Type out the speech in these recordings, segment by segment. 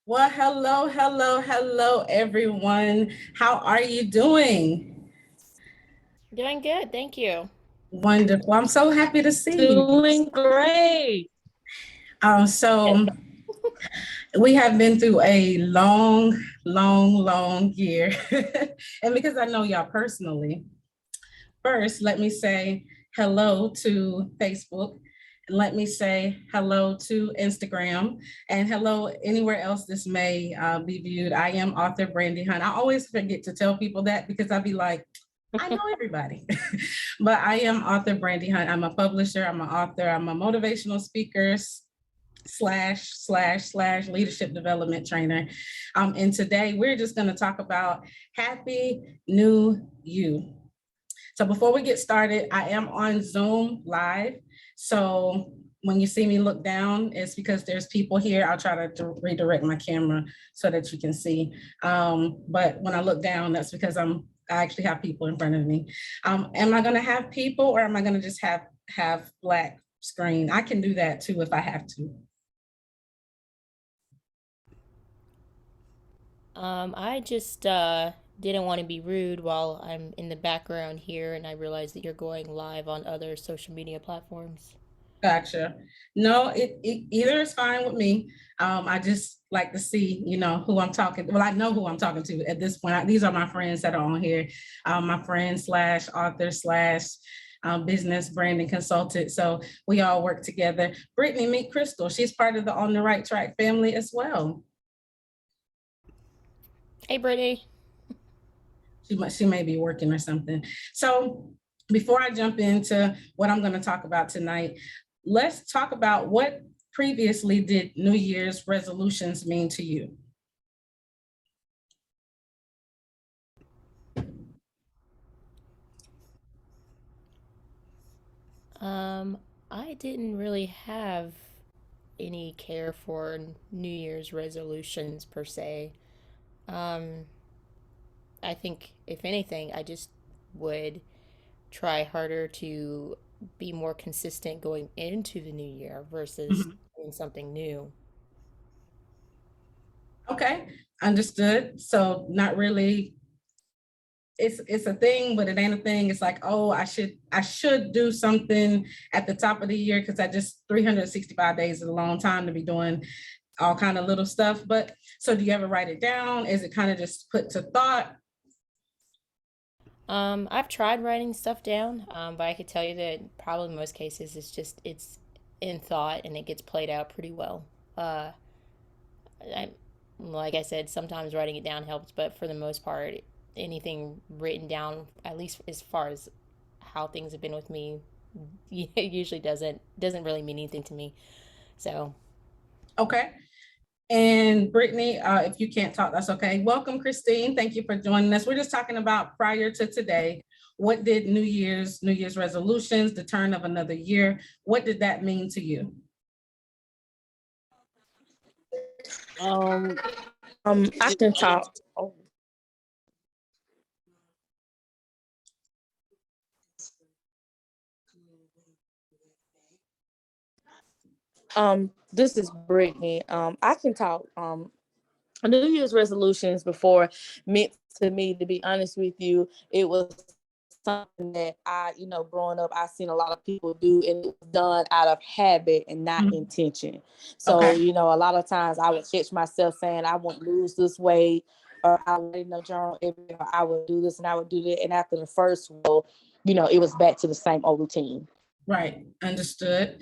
Well, hello, everyone. How are you doing? Doing good, thank you. Wonderful. I'm so happy to see you. Doing great. So we have been through a long year. And because I know y'all personally, first, let me say hello to Facebook. And let me say hello to Instagram and hello anywhere else this may be viewed. I am author Brandy Hunt. I always forget to tell people that because I'll be like, I know everybody. But I am author Brandy Hunt. I'm a publisher, I'm an author, I'm a motivational speaker slash leadership development trainer. And today we're just going to talk about Happy New You. So before we get started, I am on Zoom live. So when you see me look down, it's because there's people here. I'll try to redirect my camera so that you can see. But when I look down, that's because I actually have people in front of me. Am I going to have people, or am I going to just have black screen? I can do that too if I have to. I just didn't want to be rude while I'm in the background here, and I realized that you're going live on other social media platforms. Gotcha. No, it either is fine with me. I just like to see, who I'm talking. Well, I know who I'm talking to at this point. These are my friends that are on here. My friend slash author slash business branding consultant. So we all work together. Brittany, meet Crystal. She's part of the On the Right Track family as well. Hey, Brittany. She may be working or something. So before I jump into what I'm going to talk about tonight, let's talk about what previously did New Year's resolutions mean to you? Um, I didn't really have any care for New Year's resolutions per se. Um, I think if anything, I just would try harder to be more consistent going into the new year versus Mhm. doing something new. Okay, understood. So not really. It's a thing, but it ain't a thing. It's like, oh, I should do something at the top of the year because I just 365 days is a long time to be doing all kind of little stuff. But so do you ever write it down? Is it kind of just put to thought? I've tried writing stuff down, but I could tell you that probably in most cases it's in thought and it gets played out pretty well. Uh, I like I said, sometimes writing it down helps, but for the most part, anything written down, at least as far as how things have been with me, usually doesn't really mean anything to me. So, Okay. And Brittany, if you can't talk, that's okay. Welcome, Christine. Thank you for joining us. We're just talking about prior to today. What did New Year's resolutions, the turn of another year, what did that mean to you? Um, I can talk. Oh, this is Brittany. I can talk. New Year's resolutions before meant to me, to be honest with you, it was something that growing up, I seen a lot of people do, and it was done out of habit and not Mhm. intention. So, Okay. a lot of times I would catch myself saying, I won't lose this weight, or I would in the journal every day, or I would do this and I would do that. And after the first, it was back to the same old routine. Right. Understood.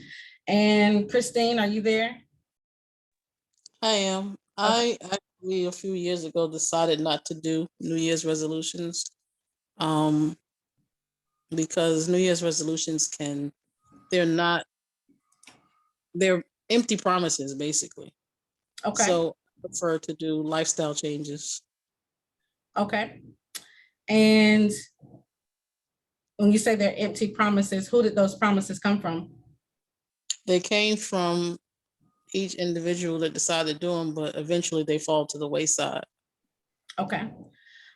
And Christine, are you there? I am. Okay. I actually a few years ago decided not to do New Year's resolutions um, because New Year's resolutions they're not, they're empty promises basically. Okay. So I prefer to do lifestyle changes. Okay. And when you say they're empty promises, who did those promises come from? They came from each individual that decided to do them, but eventually they fall to the wayside. Okay.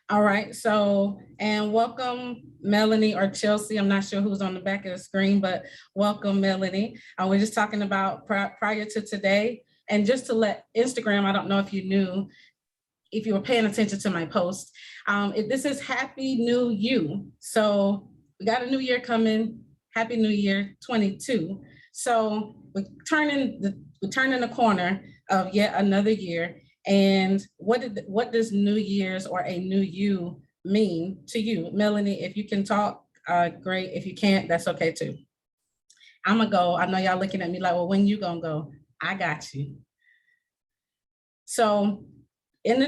All right. So, and welcome, Melanie or Chelsea. I'm not sure who's on the back of the screen, but welcome, Melanie. We're just talking about prior to today. And just to let Instagram, I don't know if you knew, if you were paying attention to my post, this is Happy New You. So we got a new year coming. Happy New Year 22. So we're turning the corner of yet another year. And what does New Year's or a new you mean to you? Melanie, if you can talk, great. If you can't, that's okay too. I'm gonna go. I know y'all looking at me like, well, when you gonna go? I got you. So in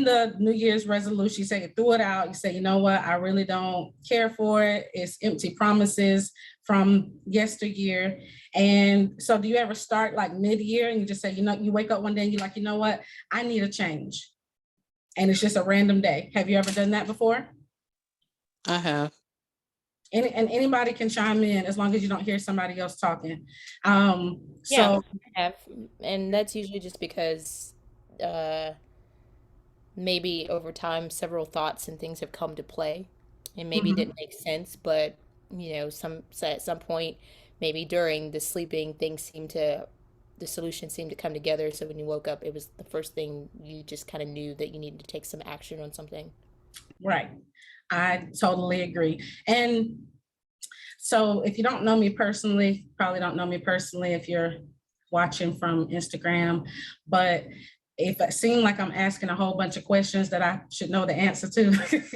the New Year's resolution, you say you threw it out. You say, you know what? I really don't care for it. It's empty promises from yesteryear. And so do you ever start like mid-year and you just say, you know, you wake up one day and you're like, you know what? I need a change. And it's just a random day. Have you ever done that before? I have. And anybody can chime in as long as you don't hear somebody else talking. Yeah, So I have, and that's usually just because maybe over time several thoughts and things have come to play, and maybe mhm, didn't make sense, but at some point, maybe during the sleeping, the solution seemed to come together. So when you woke up, it was the first thing you just kind of knew that you needed to take some action on something. right. I totally agree. And so if you don't know me personally, probably don't know me personally if you're watching from Instagram, but if it seems like I'm asking a whole bunch of questions that I should know the answer to,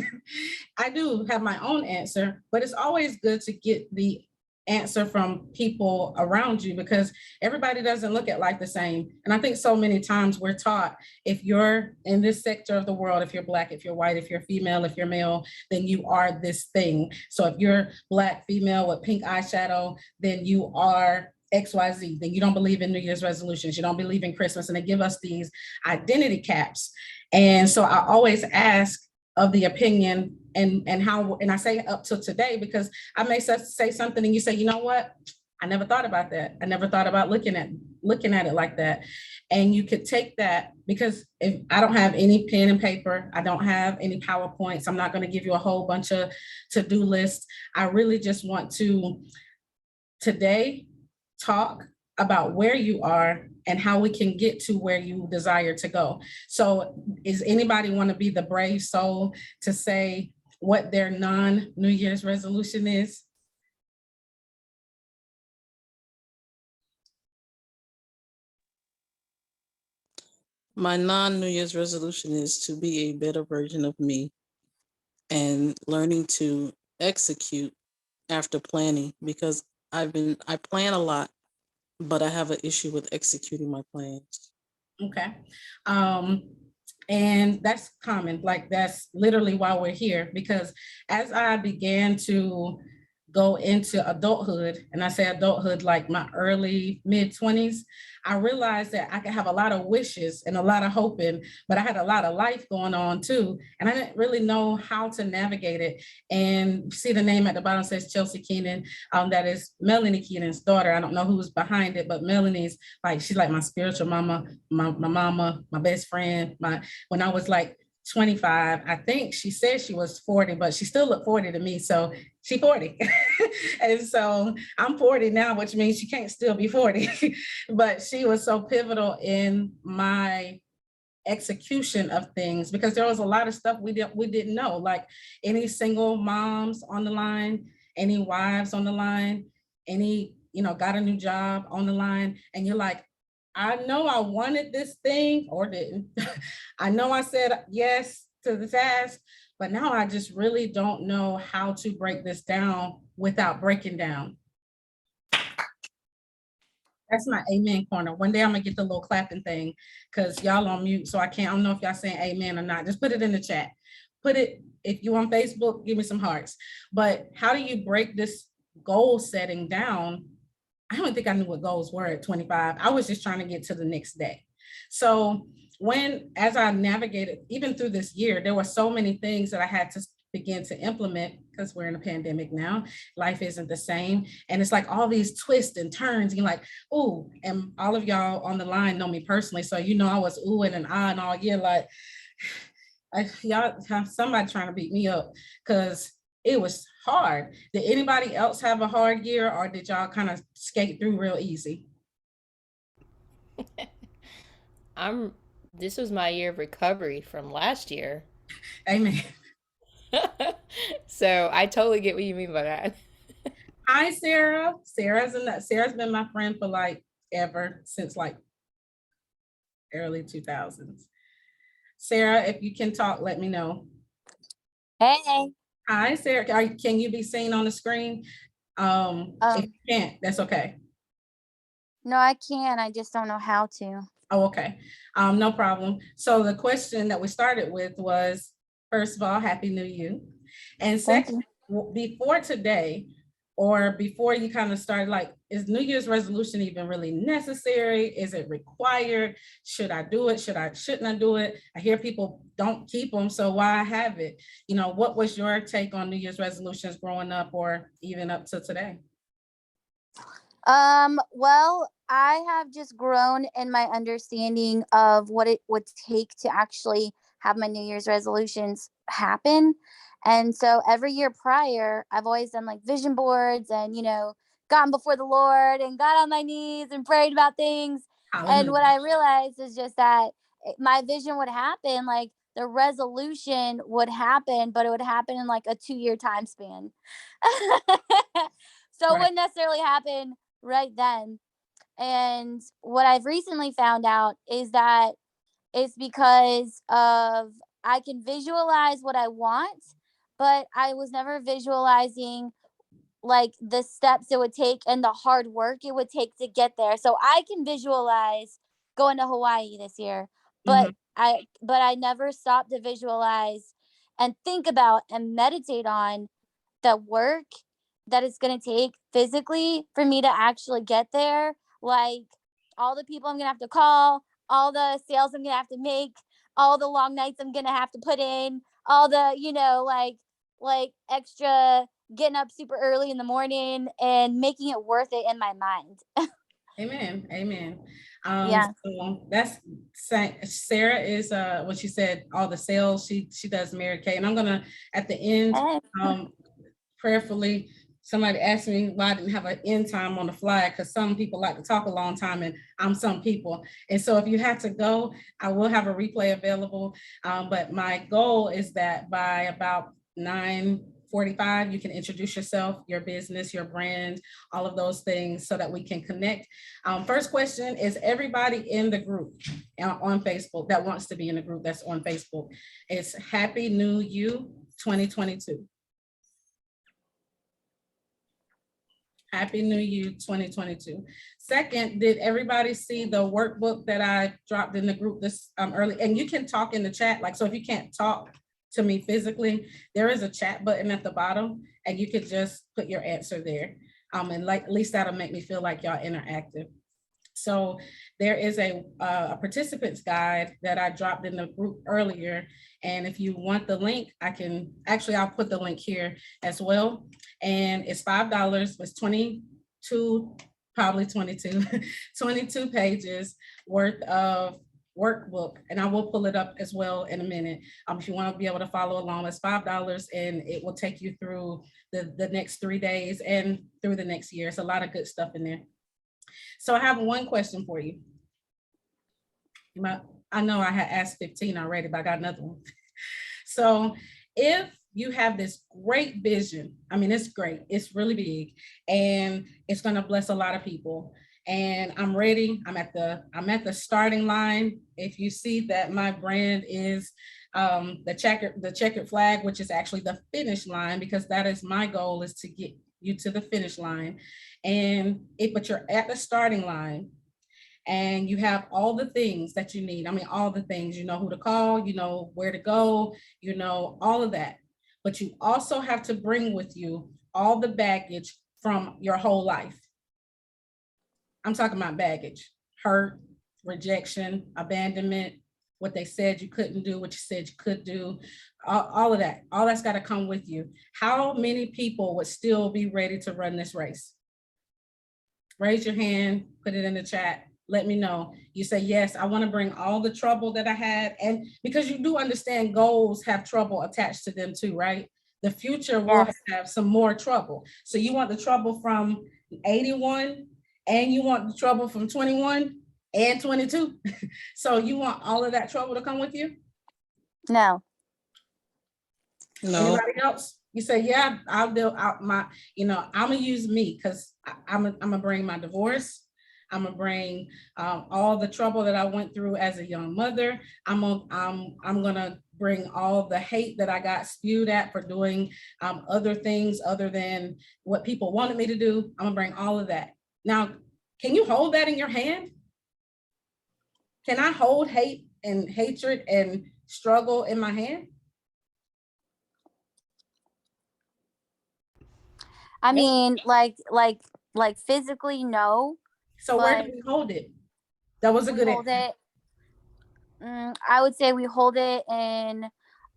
I do have my own answer, but it's always good to get the answer from people around you because everybody doesn't look at life the same. And I think so many times we're taught if you're in this sector of the world, if you're Black, if you're white, if you're female, if you're male, then you are this thing. So if you're Black, female with pink eyeshadow, then you are XYZ, then you don't believe in New Year's resolutions, you don't believe in Christmas, and they give us these identity caps. And so I always ask of the opinion and how, and I say up till today, because I may say something and you say, you know what? I never thought about that. I never thought about looking at it like that. And you could take that, because if I don't have any pen and paper, I don't have any PowerPoints, I'm not going to give you a whole bunch of to-do lists. I really just want to today talk about where you are and how we can get to where you desire to go. So is anybody want to be the brave soul to say what their non-New Year's resolution is? My non-New Year's resolution is to be a better version of me and learning to execute after planning, because I plan a lot, but I have an issue with executing my plans. Okay. And that's common, like that's literally why we're here, because as I began to go into adulthood, and I say adulthood like my early mid-20s, I realized that I could have a lot of wishes and a lot of hoping, but I had a lot of life going on too, and I didn't really know how to navigate it. And see the name at the bottom says Chelsea Keenan, that is Melanie Keenan's daughter. I don't know who's behind it, but Melanie's like, she's like my spiritual mama, my mama, my best friend. When I was like 25, I think she said she was 40, but she still looked 40 to me. So she's 40. And so I'm 40 now, which means she can't still be 40. But she was so pivotal in my execution of things, because there was a lot of stuff we didn't know. Like any single moms on the line, any wives on the line, any, got a new job on the line, and you're like, I know I wanted this thing or didn't. I know I said yes to the task, but now I just really don't know how to break this down without breaking down. That's my amen corner. One day I'm gonna get the little clapping thing, because y'all on mute, so I don't know if y'all saying amen or not. Just put it in the chat. Put it, if you on Facebook, give me some hearts. But how do you break this goal setting down? I don't think I knew what goals were at 25. I was just trying to get to the next day. So as I navigated, even through this year, there were so many things that I had to begin to implement, because we're in a pandemic now. Life isn't the same. And it's like all these twists and turns. You're like, ooh, and all of y'all on the line know me personally. So, I was oohing and ahhing all year, like, y'all have somebody trying to beat me up, because it was hard. Did anybody else have a hard year, or did y'all kind of skate through real easy? I'm this was my year of recovery from last year. Amen. So I totally get what you mean by that. Hi, Sarah. Sarah's been my friend for like ever since like early 2000s. Sarah, if you can talk, let me know. Hey, Hi, Sarah. Can you be seen on the screen? If you can't, that's okay. no, I can. I just don't know how to. Oh, okay. No problem. So the question that we started with was, first of all, Happy New Year. And Thank second, you. before today, or before you kind of started, like, is New Year's resolution even really necessary? Is it required? Should I do it? Shouldn't I do it? I hear people don't keep them, so why have it? You know, what was your take on New Year's resolutions growing up or even up to today? Well, I have just grown in my understanding of what it would take to actually have my New Year's resolutions happen. And so every year prior, I've always done like vision boards and, gotten before the Lord and got on my knees and prayed about things. And what Hallelujah. I realized is just that my vision would happen, like the resolution would happen, but it would happen in like a 2-year time span. So it Right. wouldn't necessarily happen right then. And what I've recently found out is that it's because of I can visualize what I want, but I was never visualizing like the steps it would take and the hard work it would take to get there. So I can visualize going to Hawaii this year, Mhm. but I never stopped to visualize and think about and meditate on the work that it's going to take physically for me to actually get there, like all the people I'm going to have to call, all the sales I'm going to have to make, all the long nights I'm going to have to put in, all the, like extra getting up super early in the morning and making it worth it in my mind. Amen. Amen. Yeah. So that's Sarah is what she said, all the sales. She does Mary Kay. And I'm gonna at the end, Hey. prayerfully, somebody asked me why I didn't have an end time on the fly, because some people like to talk a long time and I'm some people. And so if you have to go, I will have a replay available. But my goal is that by about 9:45, you can introduce yourself, your business, your brand, all of those things so that we can connect. First question is everybody in the group on Facebook that wants to be in the group that's on Facebook. It's Happy New You 2022. Happy New Year 2022. Second, did everybody see the workbook that I dropped in the group this early? And you can talk in the chat, like, so if you can't talk to me physically, there is a chat button at the bottom and you could just put your answer there. And like, at least that'll make me feel like y'all interactive. So there is a participants guide that I dropped in the group earlier. And if you want the link, I'll put the link here as well. And it's $5, it's 22, probably 22, 22 pages worth of workbook. And I will pull it up as well in a minute. If you want to be able to follow along, it's $5 and it will take you through the next 3 days and through the next year. It's a lot of good stuff in there. So I have one question for you. I know I had asked 15 already, but I got another one. So if you have this great vision, I mean, it's great, it's really big, and it's going to bless a lot of people. And I'm ready. I'm at the starting line. If you see that my brand is the checkered flag, which is actually the finish line, because that is my goal, is to get you to the finish line. But you're at the starting line and you have all the things that you need. I mean, all the things, you know who to call, you know where to go, you know, all of that. But you also have to bring with you all the baggage from your whole life. I'm talking about baggage, hurt, rejection, abandonment, what they said you couldn't do, what you said you could do, all of that. All that's got to come with you. How many people would still be ready to run this race? Raise your hand, put it in the chat. Let me know. You say, yes, I want to bring all the trouble that I had. And because you do understand goals have trouble attached to them too, right? The future will have some more trouble. So you want the trouble from 81 and you want the trouble from 21 and 22. So you want all of that trouble to come with you? No. No. Anybody else? You say, yeah, I'll deal out my, I'm gonna use me because I'm gonna bring my divorce. I'm gonna bring all the trouble that I went through as a young mother. I'm gonna bring all the hate that I got spewed at for doing other things other than what people wanted me to do. I'm gonna bring all of that. Now, can you hold that in your hand? Can I hold hate and hatred and struggle in my hand? I mean, like physically, no. So where But do we hold it? That was a we good hold answer. it. I would say we hold it in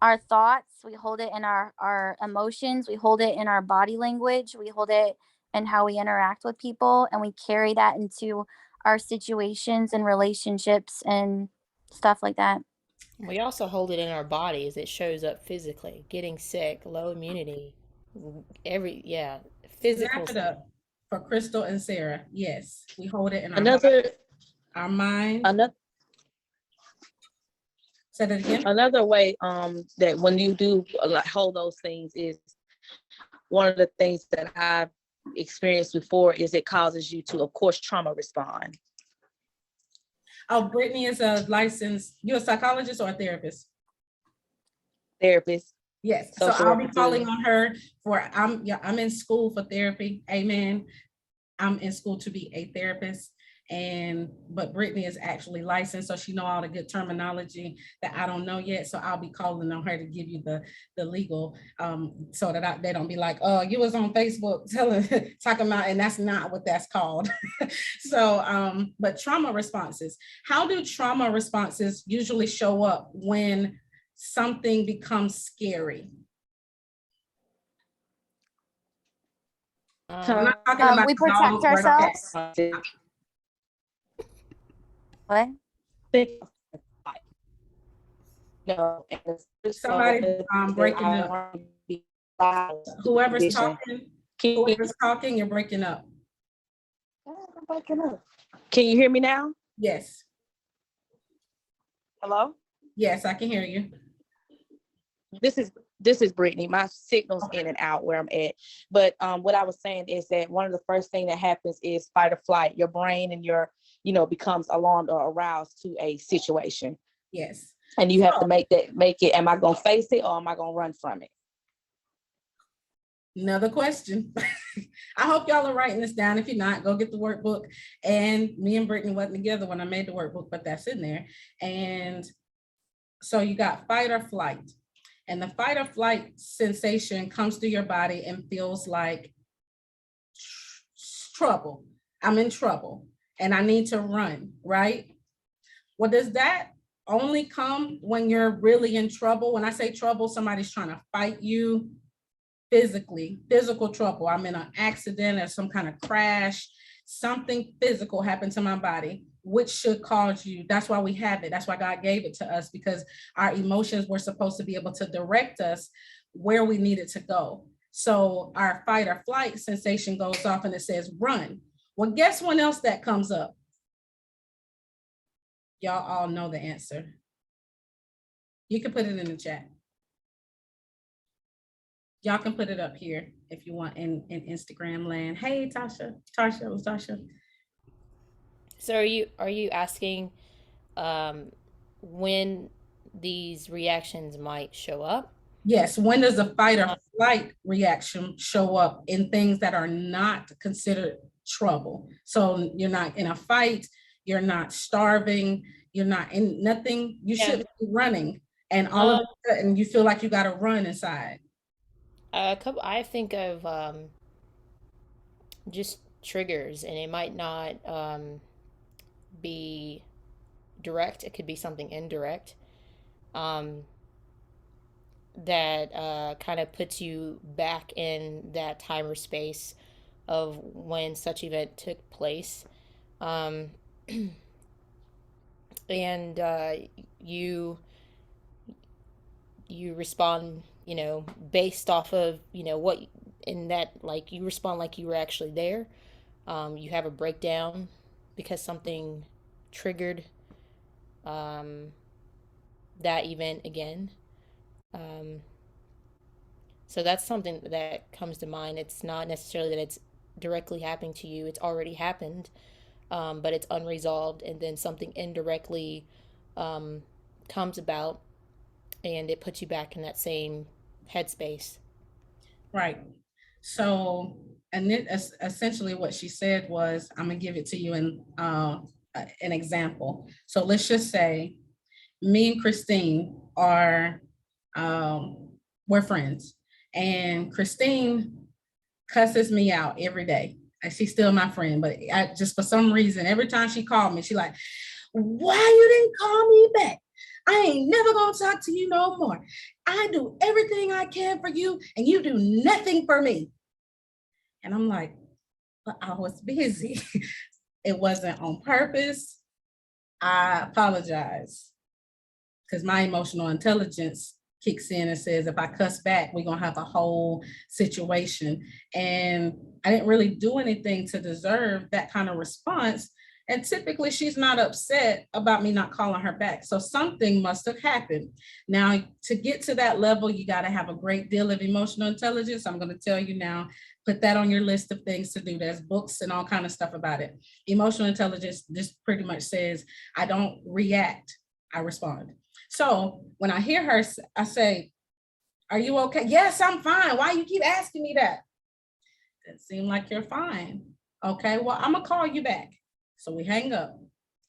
our thoughts. We hold it in our emotions. We hold it in our body language. We hold it in how we interact with people, and we carry that into our situations and relationships and stuff like that. We also hold it in our bodies. It shows up physically, getting sick, low immunity, physical Snap it stuff. up for Crystal and Sarah. Yes, we hold it in our Another body, our mind. another Say that again. another way that when you do like hold those things is one of the things that I've experienced before is it causes you to, of course, trauma respond. Oh, Brittany is a licensed, you a psychologist or a therapist? Therapist. Yes, so Social I'll be worker calling too. on her I'm in school for therapy. Amen. I'm in school to be a therapist, but Brittany is actually licensed, so she know all the good terminology that I don't know yet. So I'll be calling on her to give you the legal, so that they don't be like, oh, you was on Facebook talking about, and that's not what that's called. So, but trauma responses. How do trauma responses usually show up when something becomes scary? I'm not talking about We the protect dog or the cat. ourselves. What? No, Somebody breaking up. Whoever's talking, you're breaking up. Can you hear me now? Yes, Hello? yes, I can hear you. This is Brittany. My signal's in and out where I'm at. But what I was saying is that one of the first things that happens is fight or flight. Your brain and becomes alarmed or aroused to a situation. Yes. And you have to make it, am I gonna face it or am I gonna run from it? Another question. I hope y'all are writing this down. If you're not, go get the workbook. And me and Brittany wasn't together when I made the workbook, but that's in there. And so you got fight or flight. And the fight or flight sensation comes through your body and feels like trouble. I'm in trouble and I need to run, right? Well, does that only come when you're really in trouble? When I say trouble, somebody's trying to fight you physical trouble. I'm in an accident or some kind of crash, something physical happened to my body, which should cause you. That's why we have it. That's why God gave it to us, because our emotions were supposed to be able to direct us where we needed to go. So our fight or flight sensation goes off and it says run. Well, guess when else that comes up? Y'all all know the answer. You can put it in the chat. Y'all can put it up here if you want in Instagram land. Hey, Tasha. It was Tasha. So are you asking when these reactions might show up? Yes, when does a fight or flight reaction show up in things that are not considered trouble? So you're not in a fight, you're not starving, you're not in nothing, you shouldn't be running. And all of a sudden you feel like you got to run inside. I think of just triggers, and it might not be direct. It could be something indirect that kind of puts you back in that time or space of when such event took place. And you respond, based off of, what in that, like, you respond like you were actually there. You have a breakdown because something triggered um, that event again. Um, so that's something that comes to mind. It's not necessarily that it's directly happening to you, it's already happened, but it's unresolved, and then something indirectly um, comes about and it puts you back in that same headspace. Right. So, and then essentially what she said was, I'm gonna give it to you in an example. So let's just say me and Christine are we're friends, and Christine cusses me out every day. And she's still my friend, but I just for some reason, every time she called me, she like, why you didn't call me back? I ain't never gonna talk to you no more. I do everything I can for you, and you do nothing for me. And I'm like, but I was busy. It wasn't on purpose. I apologize because my emotional intelligence kicks in and says, if I cuss back, we're gonna have a whole situation. And I didn't really do anything to deserve that kind of response. And typically she's not upset about me not calling her back. So something must have happened. Now, to get to that level, you got to have a great deal of emotional intelligence. I'm going to tell you now, put that on your list of things to do. There's books and all kind of stuff about it. Emotional intelligence just pretty much says, I don't react, I respond. So when I hear her, I say, are you okay? Yes, I'm fine. Why you keep asking me that? It seems like you're fine. Okay, well, I'm gonna call you back. So we hang up.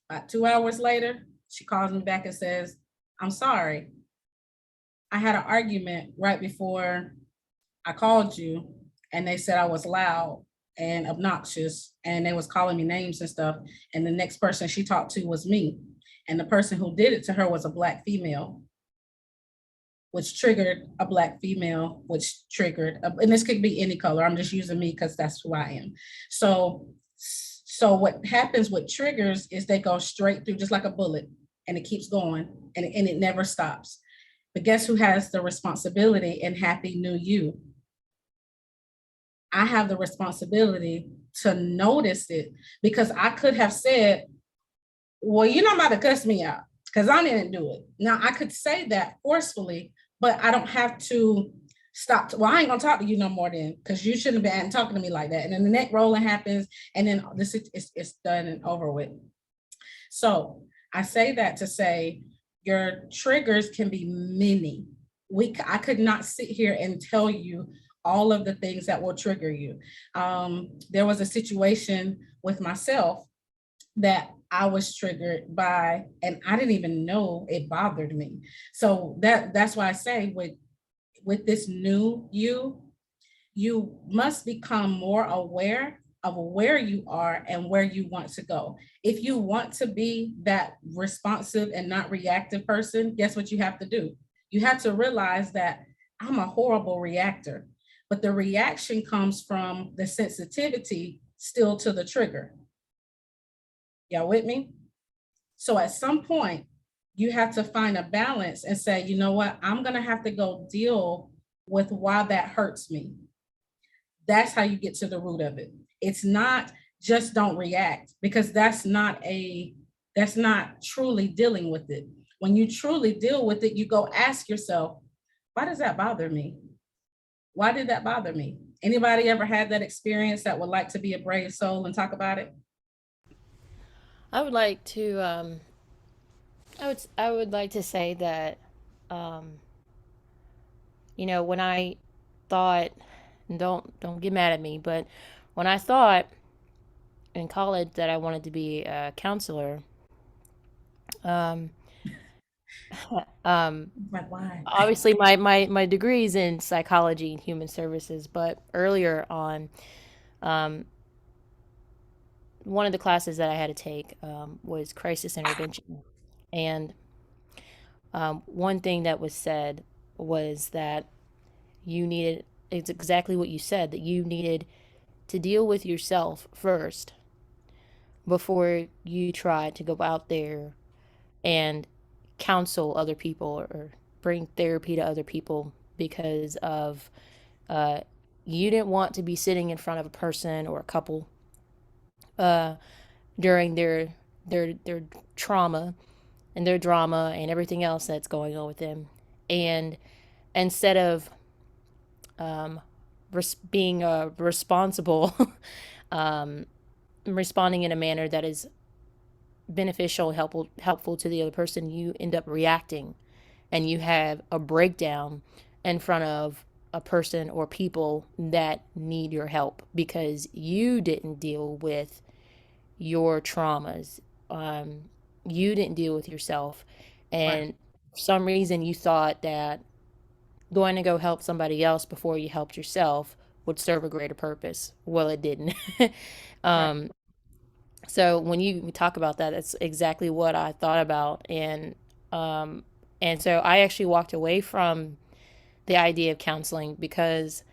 About 2 hours later, she calls me back and says, I'm sorry. I had an argument right before I called you, and they said I was loud and obnoxious, and they was calling me names and stuff. And the next person she talked to was me. And the person who did it to her was a Black female, which triggered a Black female, which triggered, and this could be any color. I'm just using me because that's who I am. So what happens with triggers is they go straight through just like a bullet, and it keeps going, and it never stops. But guess who has the responsibility in Happy New You? I have the responsibility to notice it, because I could have said, well, you're not about to cuss me out because I didn't do it. Now I could say that forcefully, but I don't have to stop. Well, I ain't gonna talk to you no more then, because you shouldn't have been talking to me like that. And then the neck rolling happens, and then this is done and over with. So I say that to say your triggers can be many. I could not sit here and tell you all of the things that will trigger you. There was a situation with myself that I was triggered by, and I didn't even know it bothered me. So that's why I say with this new you must become more aware of where you are and where you want to go. If you want to be that responsive and not reactive person, guess what you have to do? You have to realize that I'm a horrible reactor, but the reaction comes from the sensitivity still to the trigger. Y'all with me? So at some point, you have to find a balance and say, you know what, I'm gonna have to go deal with why that hurts me. That's how you get to the root of it. It's not just don't react, because that's not truly dealing with it. When you truly deal with it, you go ask yourself, why does that bother me? Why did that bother me? Anybody ever had that experience that would like to be a brave soul and talk about it? I would like to I would like to say that um, when I thought, and don't get mad at me, but when I thought in college that I wanted to be a counselor, um, Like, why? obviously my degree is in psychology and human services, but earlier on, um, one of the classes that I had to take was crisis intervention. And one thing that was said was that it's exactly what you said, that you needed to deal with yourself first before you try to go out there and counsel other people or bring therapy to other people, because of uh, you didn't want to be sitting in front of a person or a couple during their their trauma and their drama and everything else that's going on with them. And instead of being responsible, responding in a manner that is beneficial, helpful to the other person, you end up reacting, and you have a breakdown in front of a person or people that need your help because you didn't deal with your traumas. You didn't deal with yourself. Right. And for some reason, you thought that going to go help somebody else before you helped yourself would serve a greater purpose. Well, it didn't. Right. um, so when you talk about that, that's exactly what I thought about. Um, and so I actually walked away from the idea of counseling because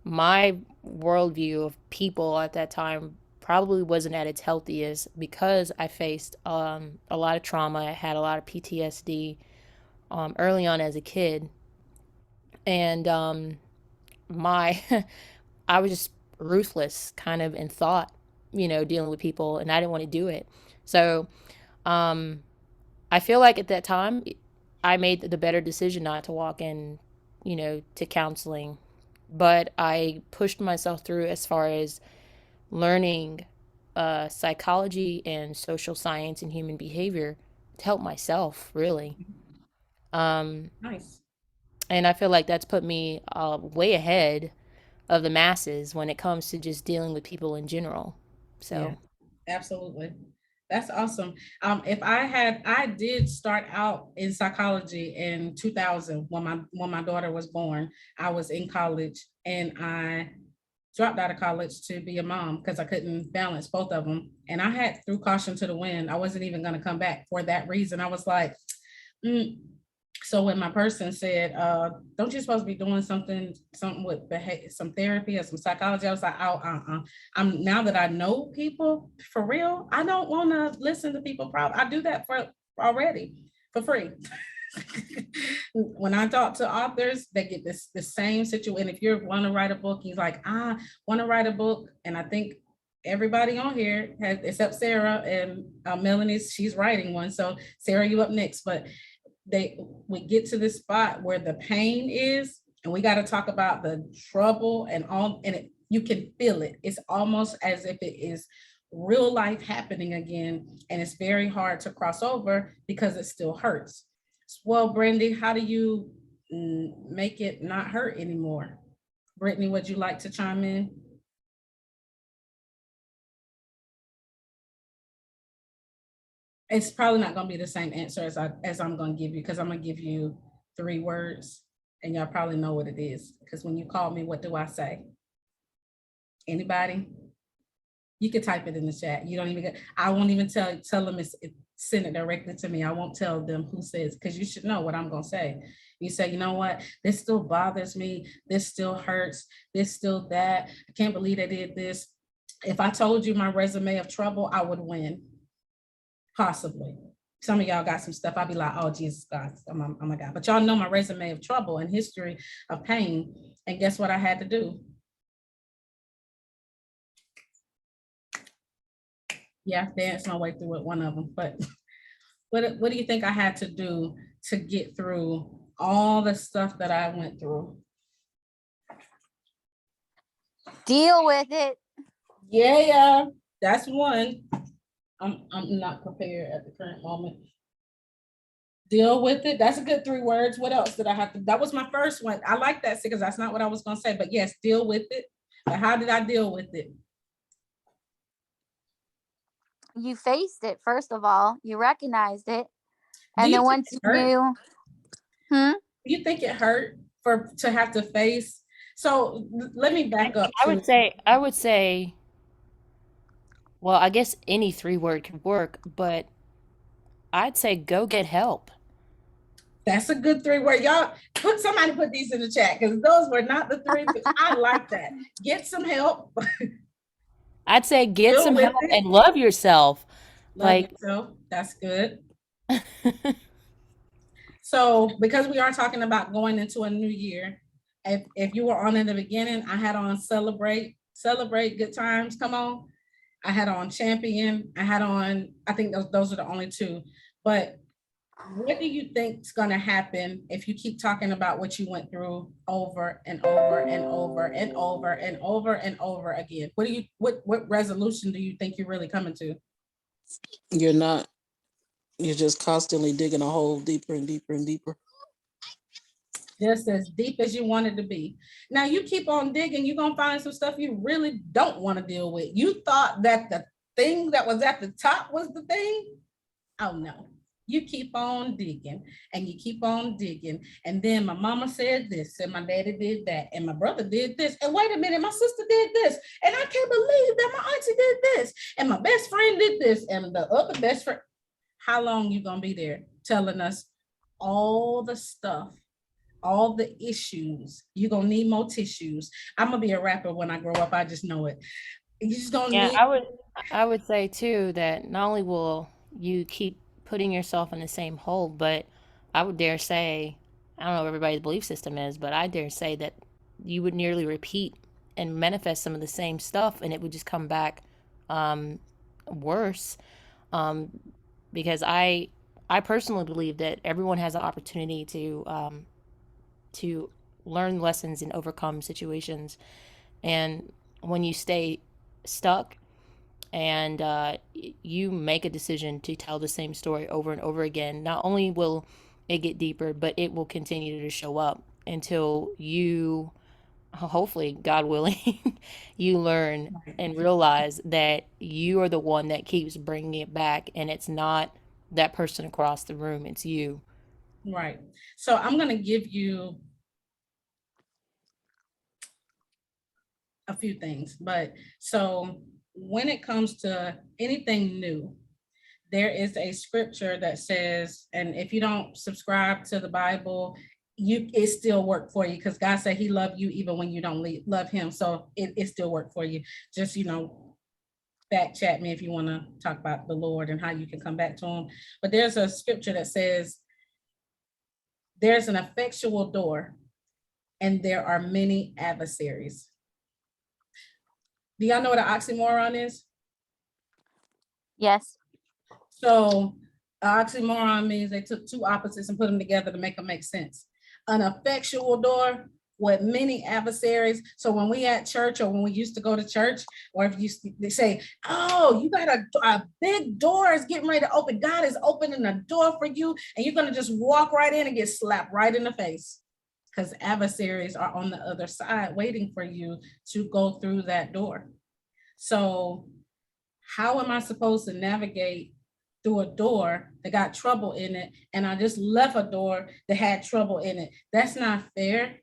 my worldview of people at that time probably wasn't at its healthiest because I faced a lot of trauma. I had a lot of PTSD early on as a kid, and my I was just ruthless, kind of in thought, dealing with people, and I didn't want to do it. So um, I feel like at that time I made the better decision not to walk in, to counseling, but I pushed myself through as far as learning psychology and social science and human behavior to help myself, really. Um, Nice. and I feel like that's put me way ahead of the masses when it comes to just dealing with people in general. Yeah, So, absolutely. That's awesome. I did start out in psychology in 2000 when my daughter was born. I was in college and I dropped out of college to be a mom because I couldn't balance both of them. And I had threw caution to the wind. I wasn't even going to come back for that reason. I was like, mm. So when my person said, don't you supposed to be doing something with some therapy or some psychology? I was like, oh, I'm now that I know people for real, I don't want to listen to people problem. I do that for already for free. When I talk to authors, they get the same situation. If you want to write a book, he's like, I want to write a book. And I think everybody on here has, except Sarah and Melanie, she's writing one. So Sarah, you up next. But we get to this spot where the pain is, and we got to talk about the trouble and all, and you can feel it. It's almost as if it is real life happening again, and it's very hard to cross over because it still hurts. Well, Brandy, how do you make it not hurt anymore? Brittany, would you like to chime in? It's probably not going to be the same answer as I'm going to give you, because I'm going to give you 3 words and y'all probably know what it is, because when you call me, what do I say? Anybody? You can type it in the chat. You don't even get, I won't even tell them send it directly to me. I won't tell them who says, because you should know what I'm going to say. You say, you know what, this still bothers me. This still hurts. This still that. I can't believe they did this. If I told you my resume of trouble, I would win. Possibly. Some of y'all got some stuff. I'd be like, oh, Jesus God, oh my God. But y'all know my resume of trouble and history of pain. And guess what I had to do? Yeah, dance my way through it, one of them. But what do you think I had to do to get through all the stuff that I went through? Deal with it. Yeah, that's one. I'm not prepared at the current moment. Deal with it. That's a good 3 words. What else did I have to? That was my first one. I like that because that's not what I was going to say. But yes, deal with it. But how did I deal with it? You faced it, first of all. You recognized it. And then once you knew. Do you think it hurt to have to face? So let me back up. I would say, well, I guess any 3 word could work, but I'd say go get help. That's a good 3 word. Y'all somebody put these in the chat, because those were not the 3, but I like that. Get some help. I'd say get some help and love yourself. Love yourself. That's good. So because we are talking about going into a new year, if you were on in the beginning, I had on celebrate good times. Come on. I had on Champion. I had on, I think those are the only two. But what do you think is going to happen if you keep talking about what you went through over and over and over and over and over and over again? What resolution do you think you're really coming to? You're not. You're just constantly digging a hole deeper and deeper and deeper. Just as deep as you want it to be. Now you keep on digging, you're gonna find some stuff you really don't want to deal with. You thought that the thing that was at the top was the thing. Oh no. You keep on digging and you keep on digging. And then my mama said this, and my daddy did that, and my brother did this. And wait a minute, my sister did this. And I can't believe that my auntie did this. And my best friend did this. And the other best friend. How long you gonna be there telling us all the stuff, all the issues? You're gonna need more tissues. I'm gonna be a rapper when I grow up. I just know it. You just gonna Yeah, need. I would say too that not only will you keep putting yourself in the same hole, but I would dare say, I don't know what everybody's belief system is, but I dare say that you would nearly repeat and manifest some of the same stuff, and it would just come back worse. Because I personally believe that everyone has an opportunity to learn lessons and overcome situations, and when you stay stuck and you make a decision to tell the same story over and over again, not only will it get deeper, but it will continue to show up until you, hopefully, God willing, you learn and realize that you are the one that keeps bringing it back, and it's not that person across the room, it's you. Right. So I'm going to give you a few things, but so when it comes to anything new, there is a scripture that says, and if you don't subscribe to the Bible, it still work for you, because God said he loved you even when you don't love him. So it still work for you. Just, back chat me if you want to talk about the Lord and how you can come back to him. But there's a scripture that says, there's an effectual door and there are many adversaries. Do y'all know what an oxymoron is? Yes. So oxymoron means they took two opposites and put them together to make them make sense. An effectual door with many adversaries. So when we at church, or when we used to go to church, or if they say, oh, you got a big door is getting ready to open. God is opening a door for you, and you're going to just walk right in and get slapped right in the face, because adversaries are on the other side waiting for you to go through that door. So how am I supposed to navigate through a door that got trouble in it, and I just left a door that had trouble in it? That's not fair.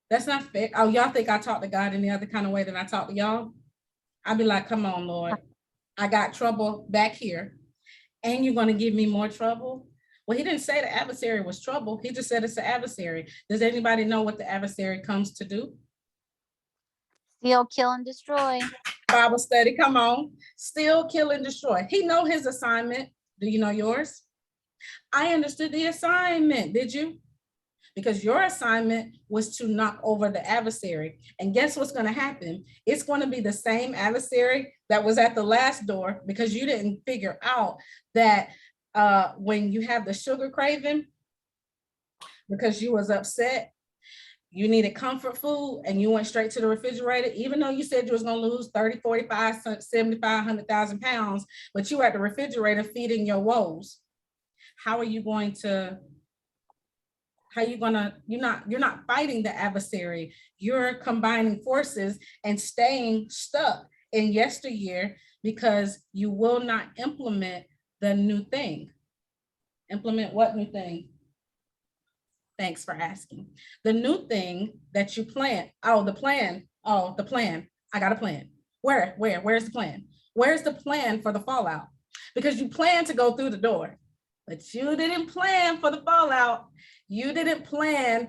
That's not fair. Oh, y'all think I talk to God any other kind of way than I talk to y'all? I'd be like, come on, Lord. I got trouble back here, and you're going to give me more trouble? Well, he didn't say the adversary was trouble. He just said it's the adversary. Does anybody know what the adversary comes to do? Steal, kill, and destroy. Bible study, come on. Steal, kill, and destroy. He know his assignment. Do you know yours? I understood the assignment. Did you? Because your assignment was to knock over the adversary. And guess what's going to happen? It's going to be the same adversary that was at the last door, because you didn't figure out that when you have the sugar craving, because you was upset, you needed comfort food, and you went straight to the refrigerator, even though you said you was going to lose 30, 45, 75, 100,000 pounds, but you were at the refrigerator feeding your woes. How are you going to, you're not fighting the adversary. You're combining forces and staying stuck in yesteryear, because you will not implement the new thing. Implement what new thing? Thanks for asking. The new thing that you plan. Oh, the plan. Oh, the plan. I got a plan. Where's the plan? Where's the plan for the fallout? Because you plan to go through the door, but you didn't plan for the fallout. You didn't plan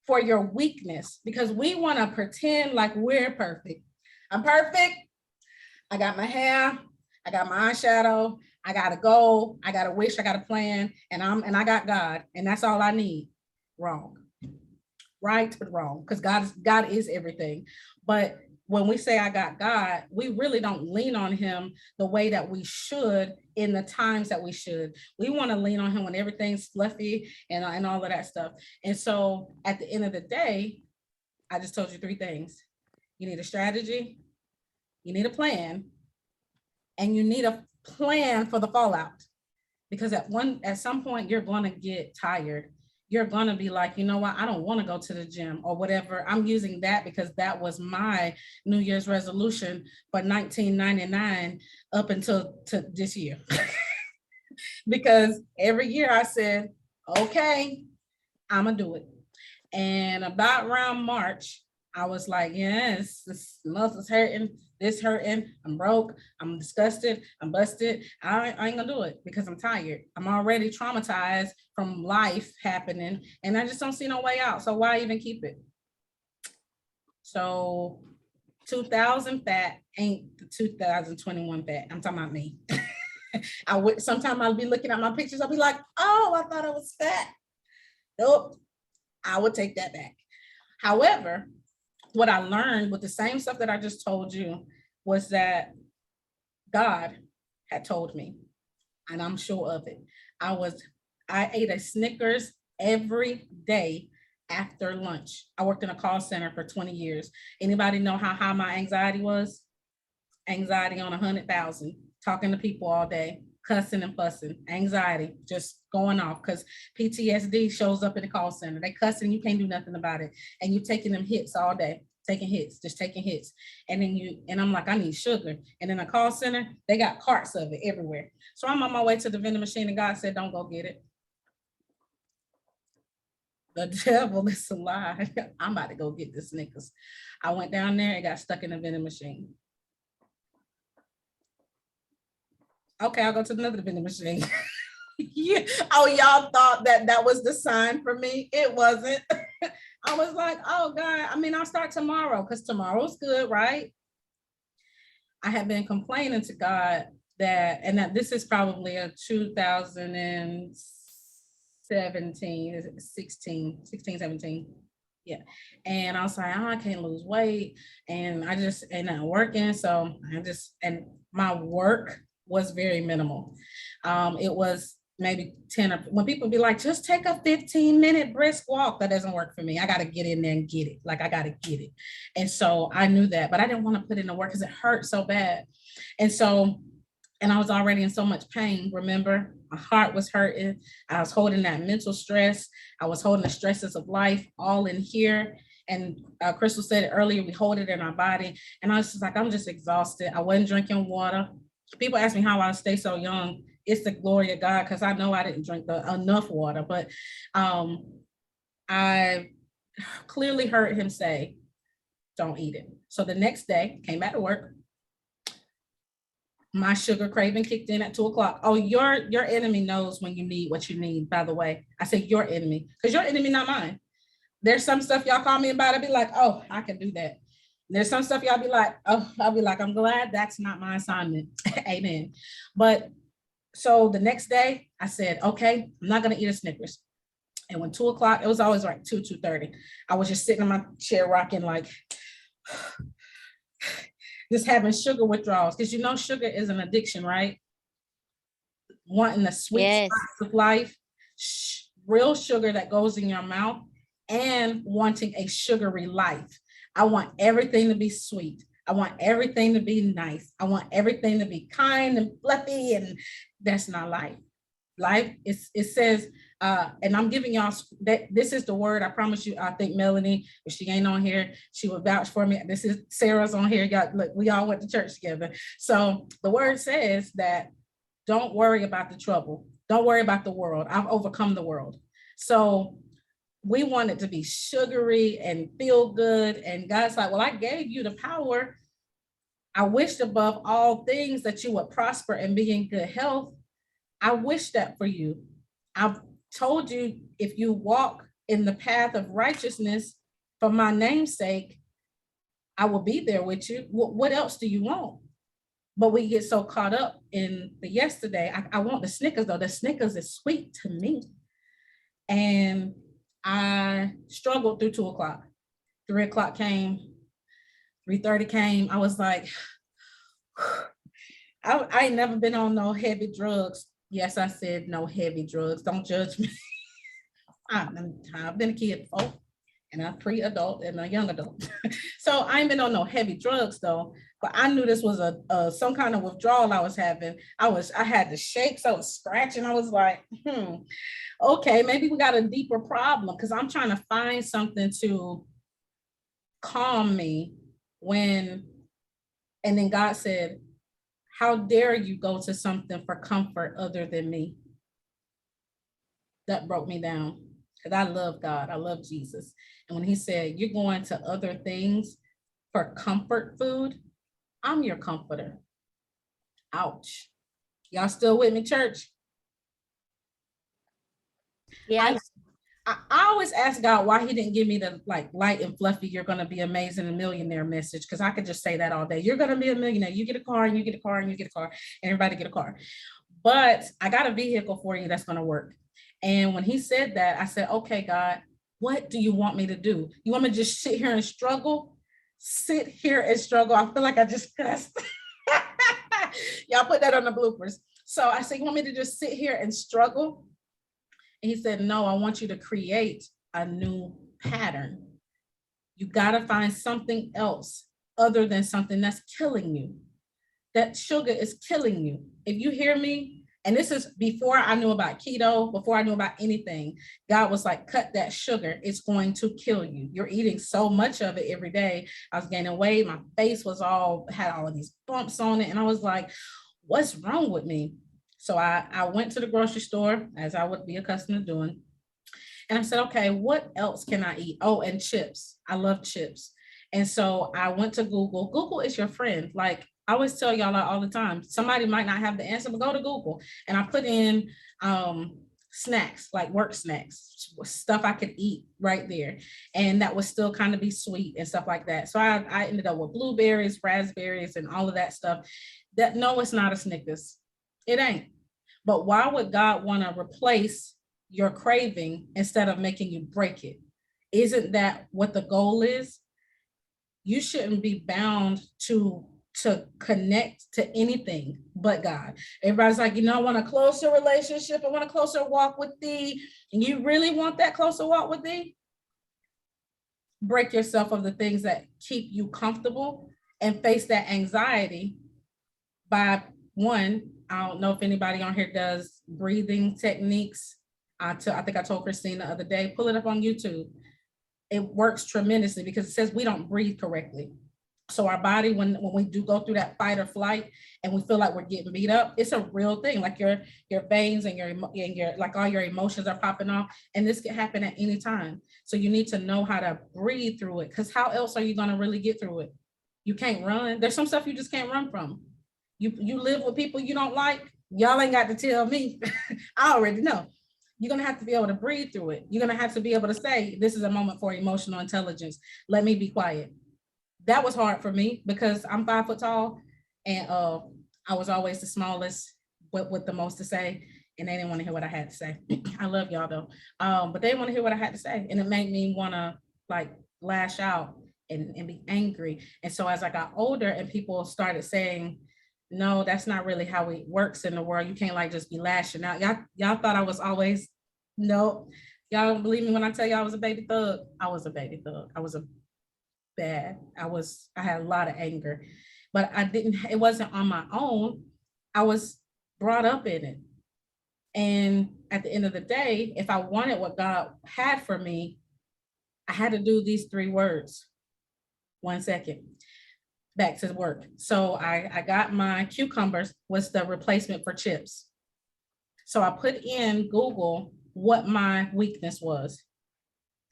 for your weakness, because we want to pretend like we're perfect. I'm perfect. I got my hair. I got my eyeshadow. I got a goal. I got a wish. I got a plan, and I got God, and that's all I need. Wrong. Right, but wrong, because God is everything. But when we say I got God, we really don't lean on him the way that we should in the times that we should. We want to lean on him when everything's fluffy and all of that stuff. And so at the end of the day, I just told you 3 things. You need a strategy, you need a plan, and you need a plan for the fallout. Because at some point you're going to get tired. You're going to be like, you know what? I don't want to go to the gym or whatever. I'm using that because that was my New Year's resolution for 1999 up until this year. Because every year I said, okay, I'm going to do it. And about around March, I was like, yes, this muscle's hurting, this hurting, I'm broke, I'm disgusted, I'm busted. I ain't gonna do it because I'm tired. I'm already traumatized from life happening and I just don't see no way out. So why even keep it? So 2000 fat ain't the 2021 fat. I'm talking about me. Sometimes I'll be looking at my pictures, I'll be like, oh, I thought I was fat. Nope, I would take that back. However, what I learned with the same stuff that I just told you was that God had told me, and I'm sure of it. I ate a Snickers every day after lunch. I worked in a call center for 20 years. Anybody know how high my anxiety was? Anxiety on 100,000, talking to people all day, cussing and fussing, anxiety, just going off because PTSD shows up in the call center. They cussing, you can't do nothing about it. And you taking them hits all day, taking hits, just taking hits. And then I'm like, I need sugar. And in the call center, they got carts of it everywhere. So I'm on my way to the vending machine and God said, don't go get it. The devil is a lie. I'm about to go get the Snickers. I went down there and got stuck in the vending machine. Okay, I'll go to another vending machine. Yeah. Oh, y'all thought that was the sign for me? It wasn't. I was like, oh God, I'll start tomorrow because tomorrow's good, right? I have been complaining to God that this is probably a 2017, 16, 17. Yeah. And I was like, oh, I can't lose weight. And I just ain't not working. So and my work was very minimal. It was maybe 10 when people be like, just take a 15-minute brisk walk. That doesn't work for me. I got to get in there and get it. Like I got to get it. And so I knew that, but I didn't want to put in the work because it hurt so bad. And I was already in so much pain. Remember, my heart was hurting. I was holding that mental stress. I was holding the stresses of life all in here. And Crystal said it earlier, we hold it in our body. And I was just like, I'm just exhausted. I wasn't drinking water. People ask me how I stay so young. It's the glory of God, because I know I didn't drink enough water, but I clearly heard him say, don't eat it. So the next day, came back to work. My sugar craving kicked in at 2:00. Oh, your enemy knows when you need what you need, by the way. I say your enemy, because your enemy, not mine. There's some stuff y'all call me about. I'd be like, oh, I can do that. There's some stuff y'all be like, oh, I'll be like, I'm glad that's not my assignment. Amen. But so the next day I said, okay, I'm not going to eat a Snickers. And when 2:00, it was always like 2:30. I was just sitting in my chair rocking, like just having sugar withdrawals. Because sugar is an addiction, right? Wanting the sweet spots of life, real sugar that goes in your mouth, and wanting a sugary life. I want everything to be sweet. I want everything to be nice. I want everything to be kind and fluffy, and that's not life. Life, it says, and I'm giving y'all that this is the word. I promise you. I think Melanie, if she ain't on here, she will vouch for me. This is Sarah's on here. Y'all, look, we all went to church together. So the word says that don't worry about the trouble. Don't worry about the world. I've overcome the world. So we want it to be sugary and feel good. And God's like, well, I gave you the power. I wished above all things that you would prosper and be in good health. I wish that for you. I've told you, if you walk in the path of righteousness for my name's sake, I will be there with you. What else do you want? But we get so caught up in the yesterday. I want the Snickers, though. The Snickers is sweet to me. And I struggled through 2:00. 3:00 came. 3:30 came. I was like, I ain't never been on no heavy drugs. Yes, I said no heavy drugs. Don't judge me. I've been a kid before, and a pre-adult and a young adult. So I ain't been on no heavy drugs though. But I knew this was a some kind of withdrawal I was having. I had the shakes. I was scratching. I was like, okay, maybe we got a deeper problem, because I'm trying to find something to calm me when, and then God said, how dare you go to something for comfort other than me? That broke me down, because I love God. I love Jesus. And when he said, you're going to other things for comfort food, I'm your comforter. Ouch. Y'all still with me, church? Yeah. I always ask God why he didn't give me the like light and fluffy, you're going to be amazing and millionaire message, because I could just say that all day. You're going to be a millionaire. You get a car and you get a car and you get a car, and everybody get a car. But I got a vehicle for you that's going to work. And when he said that, I said, okay, God, what do you want me to do? You want me to just sit here and struggle? Sit here and struggle. I feel like I just cussed. Y'all put that on the bloopers. So I said, you want me to just sit here and struggle? And he said, no, I want you to create a new pattern. You got to find something else other than something that's killing you. That sugar is killing you. If you hear me, and this is before I knew about keto, before I knew about anything, God was like, cut that sugar. It's going to kill you. You're eating so much of it every day. I was gaining weight. My face was had all of these bumps on it. And I was like, what's wrong with me? So I went to the grocery store, as I would be accustomed to doing. And I said, okay, what else can I eat? Oh, and chips. I love chips. And so I went to Google. Google is your friend. Like I always tell y'all all the time, somebody might not have the answer, but go to Google. And I put in snacks, like work snacks, stuff I could eat right there. And that would still kind of be sweet and stuff like that. So I ended up with blueberries, raspberries, and all of that stuff. That, no, it's not a Snickers. It ain't. But why would God want to replace your craving instead of making you break it? Isn't that what the goal is? You shouldn't be bound to connect to anything but God. Everybody's like, I want a closer relationship. I want a closer walk with thee. And you really want that closer walk with thee? Break yourself of the things that keep you comfortable and face that anxiety by one, I don't know if anybody on here does breathing techniques. I think I told Christine the other day, pull it up on YouTube. It works tremendously because it says we don't breathe correctly. So our body, when we do go through that fight or flight and we feel like we're getting beat up, it's a real thing. Like your veins and your like all your emotions are popping off, and this can happen at any time. So you need to know how to breathe through it, because how else are you going to really get through it? You can't run. There's some stuff you just can't run from. You live with people you don't like. Y'all ain't got to tell me. I already know. You're going to have to be able to breathe through it. You're going to have to be able to say, this is a moment for emotional intelligence. Let me be quiet. That was hard for me because I'm 5 foot tall, and I was always the smallest with the most to say, and they didn't want to hear what I had to say. I love y'all though, but they didn't want to hear what I had to say, and it made me want to like lash out and be angry. And so as I got older and people started saying, no, that's not really how it works in the world. You can't like just be lashing out. Y'all thought I was always, no, y'all don't believe me when I tell y'all I was a baby thug. I was a baby thug. I was a bad. I had a lot of anger, but it wasn't on my own. I was brought up in it. And at the end of the day, if I wanted what God had for me, I had to do these 3 words. 1 second. Back to work. So I got my cucumbers was the replacement for chips. So I put in Google what my weakness was.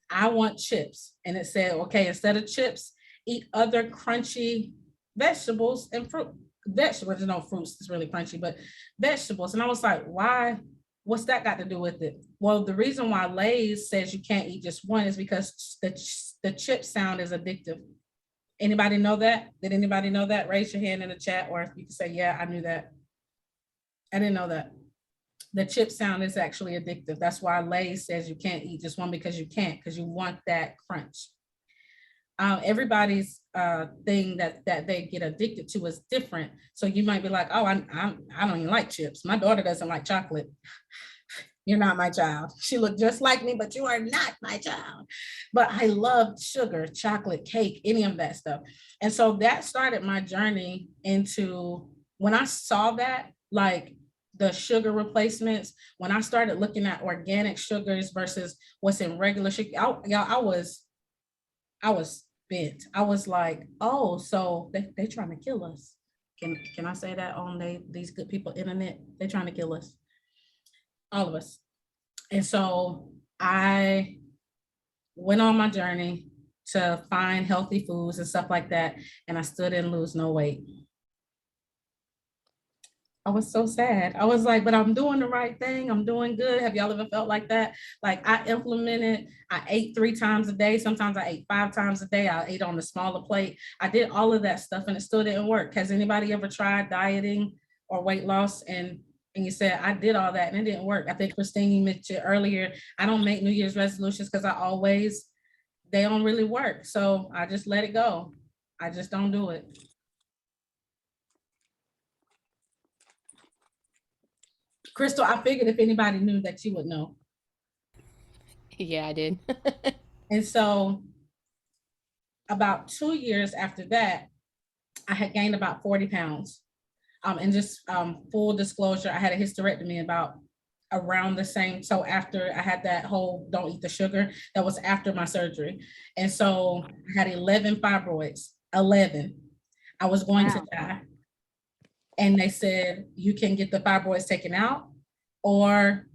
I want chips. And it said, okay, instead of chips, eat other crunchy vegetables and fruit. Vegetables, no fruits, it's really crunchy, but vegetables. And I was like, why? What's that got to do with it? Well, the reason why Lay's says you can't eat just one is because the chip sound is addictive. Anybody know that? Did anybody know that? Raise your hand in the chat, or if you can say, yeah, I knew that. I didn't know that. The chip sound is actually addictive. That's why Lay's says you can't eat just one, because you can't, because you want that crunch. Everybody's thing that they get addicted to is different. So you might be like, oh, I don't even like chips. My daughter doesn't like chocolate. You're not my child. She looked just like me, but you are not my child. But I loved sugar, chocolate, cake, any of that stuff. And so that started my journey into, when I saw that, like the sugar replacements, when I started looking at organic sugars versus what's in regular sugar, I was bent. I was like, oh, so they trying to kill us. Can I say that on these good people internet? They're trying to kill us, all of us. And so I went on my journey to find healthy foods and stuff like that, and I still didn't lose no weight. I was so sad. I was like, but I'm doing the right thing. I'm doing good. Have y'all ever felt like that? Like I ate 3 times a day. Sometimes I ate 5 times a day. I ate on the smaller plate. I did all of that stuff and it still didn't work. Has anybody ever tried dieting or weight loss and you said, I did all that and it didn't work? I think Christine, you mentioned earlier, I don't make New Year's resolutions because they don't really work. So I just let it go. I just don't do it. Crystal, I figured if anybody knew that you would know. Yeah, I did. And so about 2 years after that, I had gained about 40 pounds. And just full disclosure, I had a hysterectomy about around the same. So after I had that whole don't eat the sugar, that was after my surgery. And so I had 11 fibroids, 11. I was going to die. And they said, you can get the fibroids taken out, or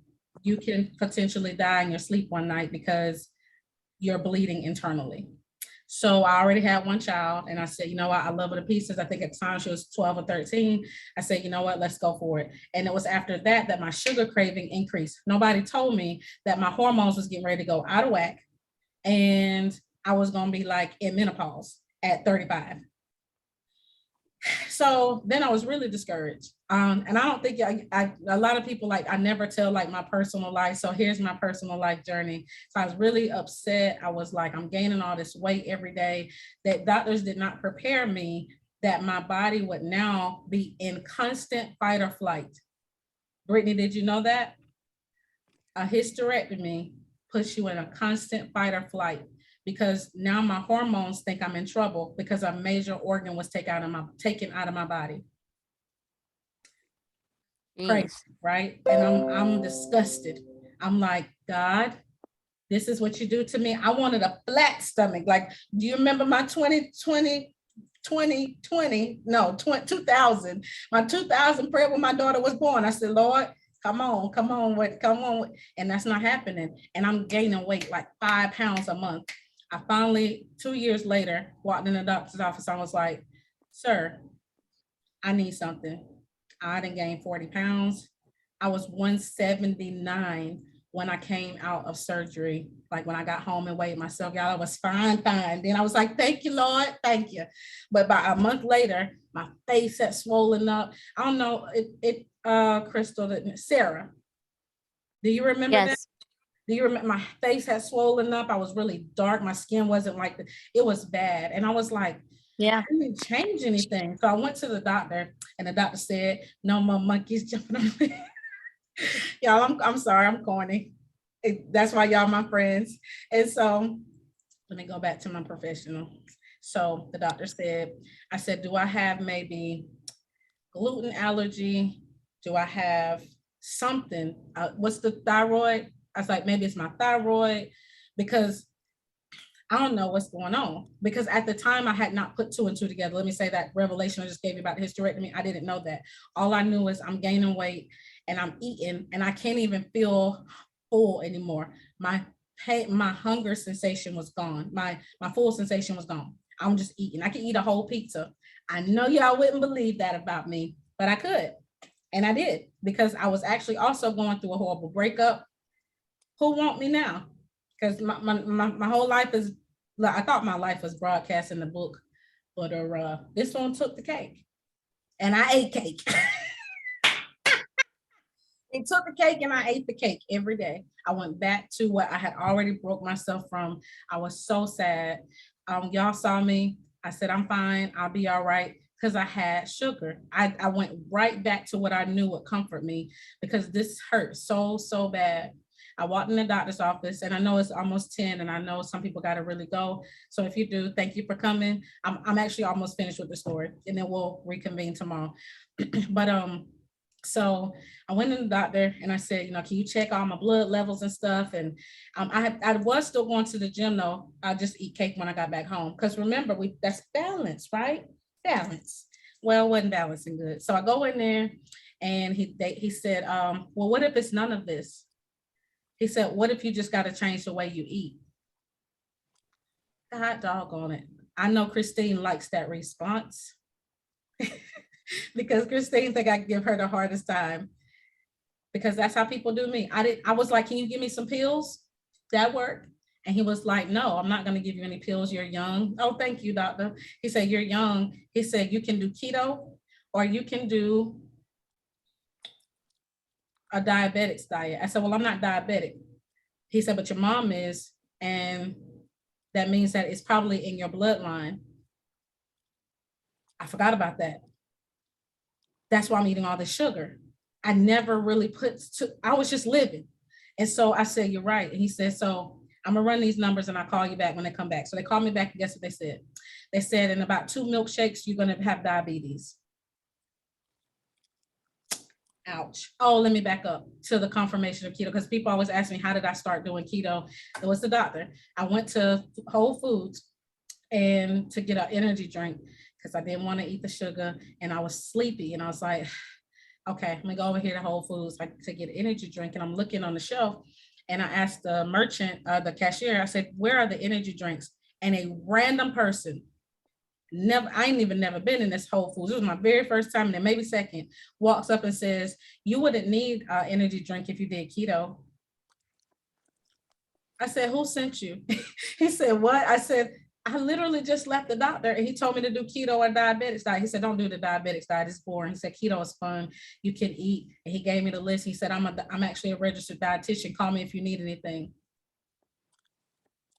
you can potentially die in your sleep one night because you're bleeding internally. So I already had one child and I said, you know what, I love her to pieces. I think at the time she was 12 or 13. I said, you know what, let's go for it. And it was after that that my sugar craving increased. Nobody told me that my hormones was getting ready to go out of whack and I was going to be like in menopause at 35. So then I was really discouraged. And I don't think a lot of people, like, I never tell like my personal life. So here's my personal life journey. So I was really upset. I was like, I'm gaining all this weight every day, that doctors did not prepare me that my body would now be in constant fight or flight. Brittany, did you know that? A hysterectomy puts you in a constant fight or flight, because now my hormones think I'm in trouble because a major organ was taken out of my body. Crazy, right? And I'm disgusted. I'm like, God, this is what you do to me. I wanted a flat stomach. Like, do you remember my 2000, my 2000 prayer when my daughter was born? I said, Lord, come on. And that's not happening. And I'm gaining weight like 5 pounds a month. I finally, 2 years later, walked in the doctor's office. I was like, sir, I need something. I didn't gain 40 pounds. I was 179 when I came out of surgery. Like when I got home and weighed myself, y'all, I was fine. Then I was like, thank you, Lord, thank you. But by a month later, my face had swollen up. I don't know, Crystal, Sarah, do you remember that? Do you remember my face had swollen up? I was really dark. My skin wasn't like it was bad. And I was like, yeah, I didn't change anything. So I went to the doctor and the doctor said, no more monkeys jumping on me. Y'all, I'm sorry, I'm corny. That's why y'all my friends. And so let me go back to my professional. So the doctor said, I said, do I have maybe gluten allergy? Do I have something? What's the thyroid? I was like, maybe it's my thyroid, because I don't know what's going on. Because at the time I had not put 2 and 2 together. Let me say that revelation I just gave you about the hysterectomy, I didn't know that. All I knew is I'm gaining weight and I'm eating and I can't even feel full anymore. My hunger sensation was gone. My full sensation was gone. I'm just eating. I can eat a whole pizza. I know y'all wouldn't believe that about me, but I could. And I did, because I was actually also going through a horrible breakup. Who want me now? Because my whole life is, I thought my life was broadcast in the book, but this one took the cake. And I ate cake. It took the cake and I ate the cake every day. I went back to what I had already broke myself from. I was so sad. Y'all saw me. I said, I'm fine. I'll be all right. Because I had sugar. I went right back to what I knew would comfort me because this hurt so, so bad. I walked in the doctor's office and I know it's almost 10 and I know some people got to really go. So if you do, thank you for coming. I'm actually almost finished with the story and then we'll reconvene tomorrow. But so I went to the doctor and I said, you know, can you check all my blood levels and stuff? And I was still going to the gym though. I just eat cake when I got back home. Because remember, that's balance, right? Balance. Well, wasn't balancing good. So I go in there and he said, well, what if it's none of this? He said, what if you just got to change the way you eat? God doggone it. I know Christine likes that response because Christine think I give her the hardest time because that's how people do me. I was like, can you give me some pills? That work? And he was like, no, I'm not going to give you any pills. You're young. Oh, thank you, doctor. He said, you're young. He said, you can do keto or you can do a diabetics diet. I said, well, I'm not diabetic. He said, but your mom is. And that means that it's probably in your bloodline. I forgot about that. That's why I'm eating all this sugar. I never really I was just living. And so I said, you're right. And he said, so I'm gonna run these numbers and I'll call you back when they come back. So they called me back and guess what they said? They said in about 2 milkshakes, you're gonna have diabetes. Ouch. Oh, let me back up to the confirmation of keto because people always ask me, how did I start doing keto? It was the doctor. I went to Whole Foods and to get an energy drink because I didn't want to eat the sugar and I was sleepy and I was like, okay, I'm gonna go over here to Whole Foods to get an energy drink. And I'm looking on the shelf and I asked the merchant, the cashier, I said, where are the energy drinks? And a random person, I ain't even never been in this Whole Foods. It was my very first time and then maybe second, walks up and says, you wouldn't need an energy drink if you did keto. I said, who sent you? He said, what? I said, I literally just left the doctor and he told me to do keto or diabetics diet. He said, don't do the diabetics diet. It's boring. He said, keto is fun. You can eat. And he gave me the list. He said, I'm actually a registered dietitian. Call me if you need anything.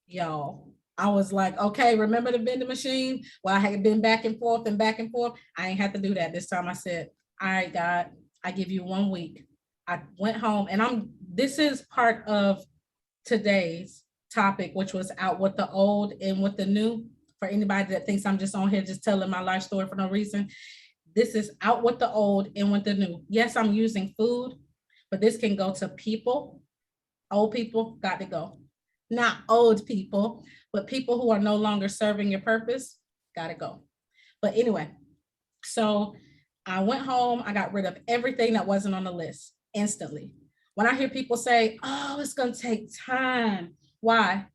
Y'all, I was like, okay, remember the vending machine? Well, I had been back and forth and back and forth. I ain't had to do that this time. I said, all right, God, I give you 1 week. I went home and this is part of today's topic, which was out with the old and with the new. For anybody that thinks I'm just on here just telling my life story for no reason, this is out with the old and with the new. Yes, I'm using food, but this can go to people. Old people got to go. Not old people, but people who are no longer serving your purpose, got to go. But anyway, so I went home. I got rid of everything that wasn't on the list instantly. When I hear people say, oh, it's going to take time. Why?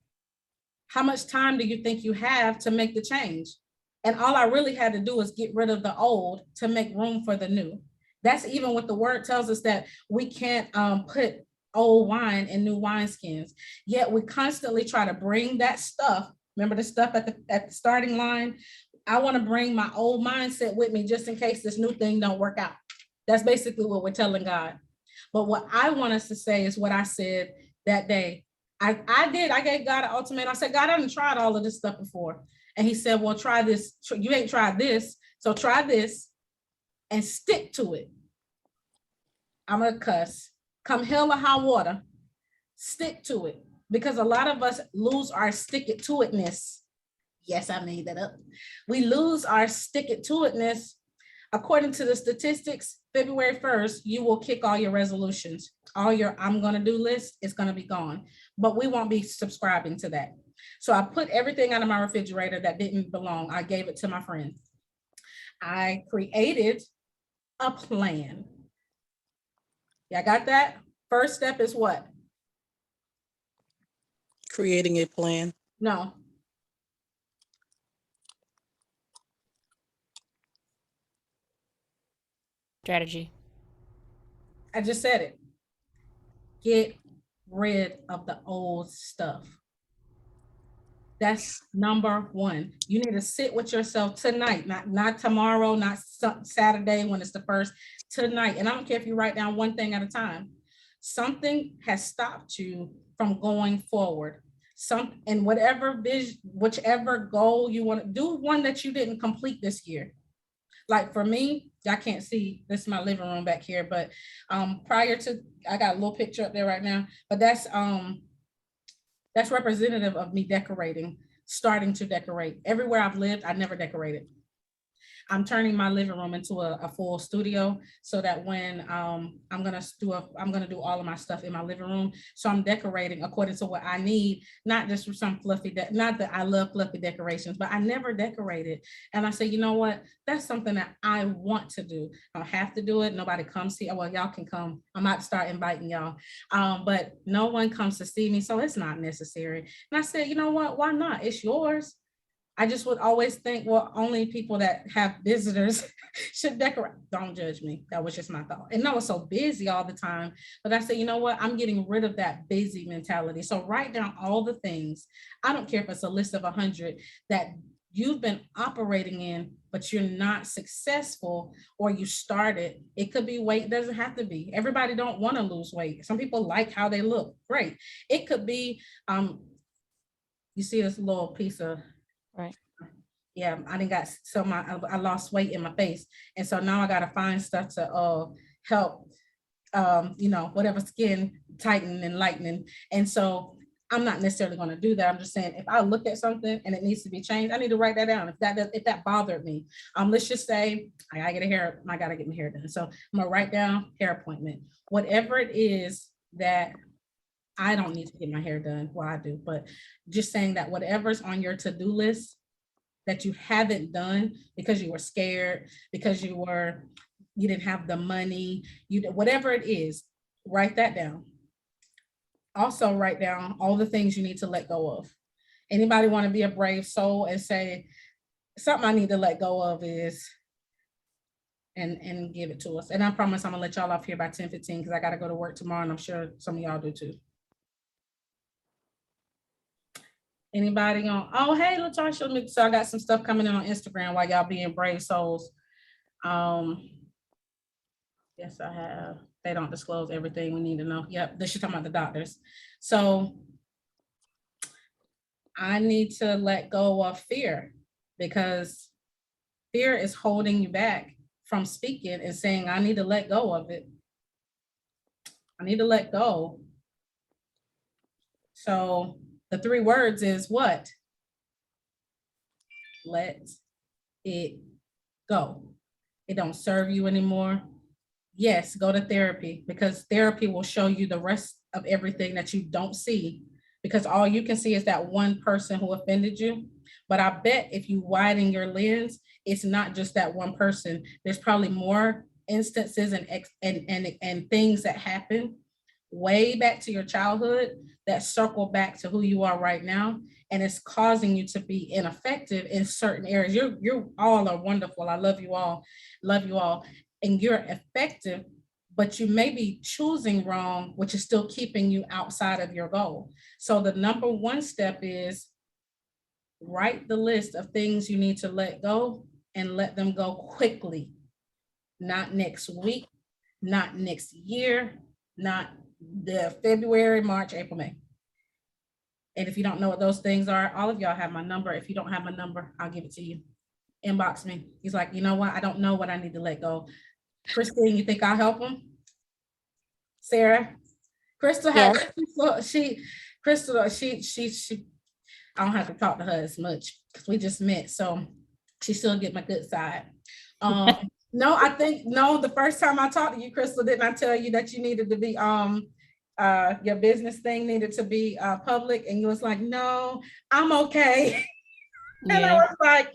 How much time do you think you have to make the change? And all I really had to do was get rid of the old to make room for the new. That's even what the word tells us, that we can't put old wine in new wineskins. Yet we constantly try to bring that stuff. Remember the stuff at the starting line? I want to bring my old mindset with me just in case this new thing don't work out. That's basically what we're telling God. But what I want us to say is what I said that day. I gave God an ultimatum. I said, God, I haven't tried all of this stuff before. And he said, well, try this. You ain't tried this. So try this and stick to it. I'm going to cuss. Come hell or high water, stick to it. Because a lot of us lose our stick it to itness. Yes, I made that up. We lose our stick it to itness. According to the statistics, February 1st, you will kick all your resolutions. All your I'm going to do list is going to be gone. But we won't be subscribing to that. So I put everything out of my refrigerator that didn't belong. I gave it to my friend. I created a plan. Y'all got that? First step is what? Creating a plan. No. Strategy. I just said it. Get rid of the old stuff. That's number one. You need to sit with yourself tonight, not tomorrow, not Saturday when it's the first, tonight. And I don't care if you write down one thing at a time. Something has stopped you from going forward. and whatever vision, whichever goal you want to do, one that you didn't complete this year. Like for me, I can't see, this is my living room back here, but prior to, I got a little picture up there right now, but that's representative of me decorating, starting to decorate. Everywhere I've lived, I never decorated. I'm turning my living room into a full studio, so that when I'm gonna do all of my stuff in my living room. So I'm decorating according to what I need, not just for some fluffy, not that I love fluffy decorations, but I never decorated. And I say, you know what? That's something that I want to do. I don't have to do it. Nobody comes here. Well, y'all can come. I'm about to start inviting y'all. But no one comes to see me, so it's not necessary. And I said, you know what? Why not? It's yours. I just would always think, well, only people that have visitors should decorate. Don't judge me. That was just my thought. And I was so busy all the time. But I said, you know what? I'm getting rid of that busy mentality. So write down all the things. I don't care if it's a list of 100 that you've been operating in, but you're not successful, or you started. It could be weight, doesn't have to be. Everybody don't want to lose weight. Some people like how they look. Great. It could be, you see this little piece of, Right. Yeah, I didn't got, so I lost weight in my face. And so now I got to find stuff to help, whatever, skin tighten and lightening. And so I'm not necessarily going to do that. I'm just saying, if I look at something and it needs to be changed, I need to write that down. If that bothered me, let's just say I gotta get my hair done. So I'm gonna write down hair appointment, whatever it is that I don't need to get my hair done. Well, I do, but just saying that whatever's on your to-do list that you haven't done because you were scared, because you didn't have the money, whatever it is, write that down. Also write down all the things you need to let go of. Anybody want to be a brave soul and say, something I need to let go of is, and give it to us. And I promise I'm gonna let y'all off here by 10:15 because I gotta go to work tomorrow, and I'm sure some of y'all do too. Anybody on? Oh, hey, LaTasha. So I got some stuff coming in on Instagram while y'all being brave souls. Yes, I have. They don't disclose everything we need to know. Yep, this should talk about the doctors. So I need to let go of fear, because fear is holding you back from speaking and saying, I need to let go of it. I need to let go. So the 3 words is what? Let it go. It don't serve you anymore. Yes, go to therapy, because therapy will show you the rest of everything that you don't see, because all you can see is that one person who offended you. But I bet if you widen your lens, it's not just that one person. There's probably more instances and things that happen way back to your childhood that circle back to who you are right now, and it's causing you to be ineffective in certain areas. You all are wonderful. I love you all, and you're effective, but you may be choosing wrong, which is still keeping you outside of your goal. So the number 1 step is write the list of things you need to let go, and let them go quickly. Not next week, not next year, not the February, March, April, May. And if you don't know what those things are, all of y'all have my number. If you don't have my number, I'll give it to you. Inbox me. He's like, you know what? I don't know what I need to let go. Christine, you think I'll help him? Sarah? Crystal had, yes. She, I don't have to talk to her as much because we just met. So she still get my good side. No, I think, the first time I talked to you, Crystal, didn't I tell you that you needed to be, your business thing needed to be public? And you was like, no, I'm okay. And I was like,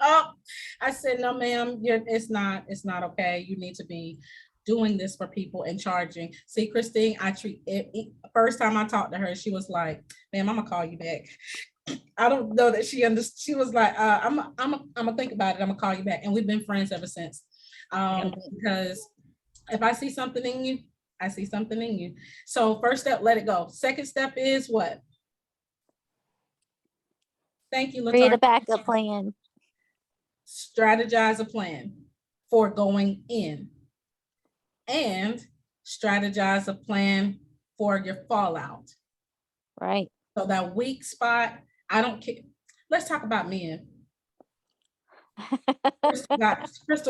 I said, no, ma'am, it's not okay. You need to be doing this for people and charging. See, Christine, I treat it. First time I talked to her, she was like, ma'am, I'm gonna call you back. I don't know that she understood. She was like, I'm gonna think about it. I'm gonna call you back. And we've been friends ever since. Because if I see something in you, I see something in you. So first step, let it go. Second step is what? Thank you, LaTasha. Create a backup plan. Strategize a plan for going in, and strategize a plan for your fallout. Right. So that weak spot, I don't care. Let's talk about men. Crystal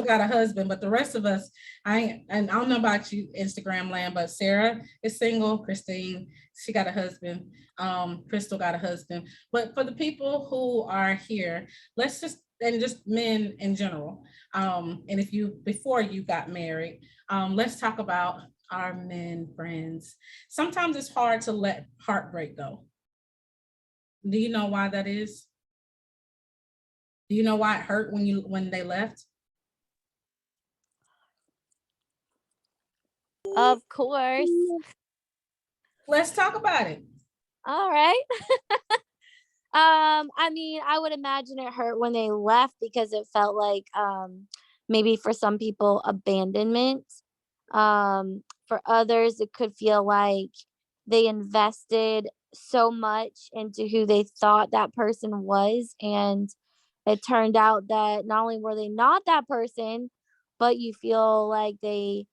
got a husband, but the rest of us, I ain't, and I don't know about you, Instagram land, but Sarah is single. Christine, she got a husband. Crystal got a husband. But for the people who are here, let's just, and just men in general. And if you, before you got married, let's talk about our men friends. Sometimes it's hard to let heartbreak go. Do you know why that is? Do you know why it hurt when they left? Of course. Let's talk about it. All right. I mean, I would imagine it hurt when they left because it felt like maybe for some people abandonment. For others, it could feel like they invested so much into who they thought that person was, and it turned out that not only were they not that person, but you feel like they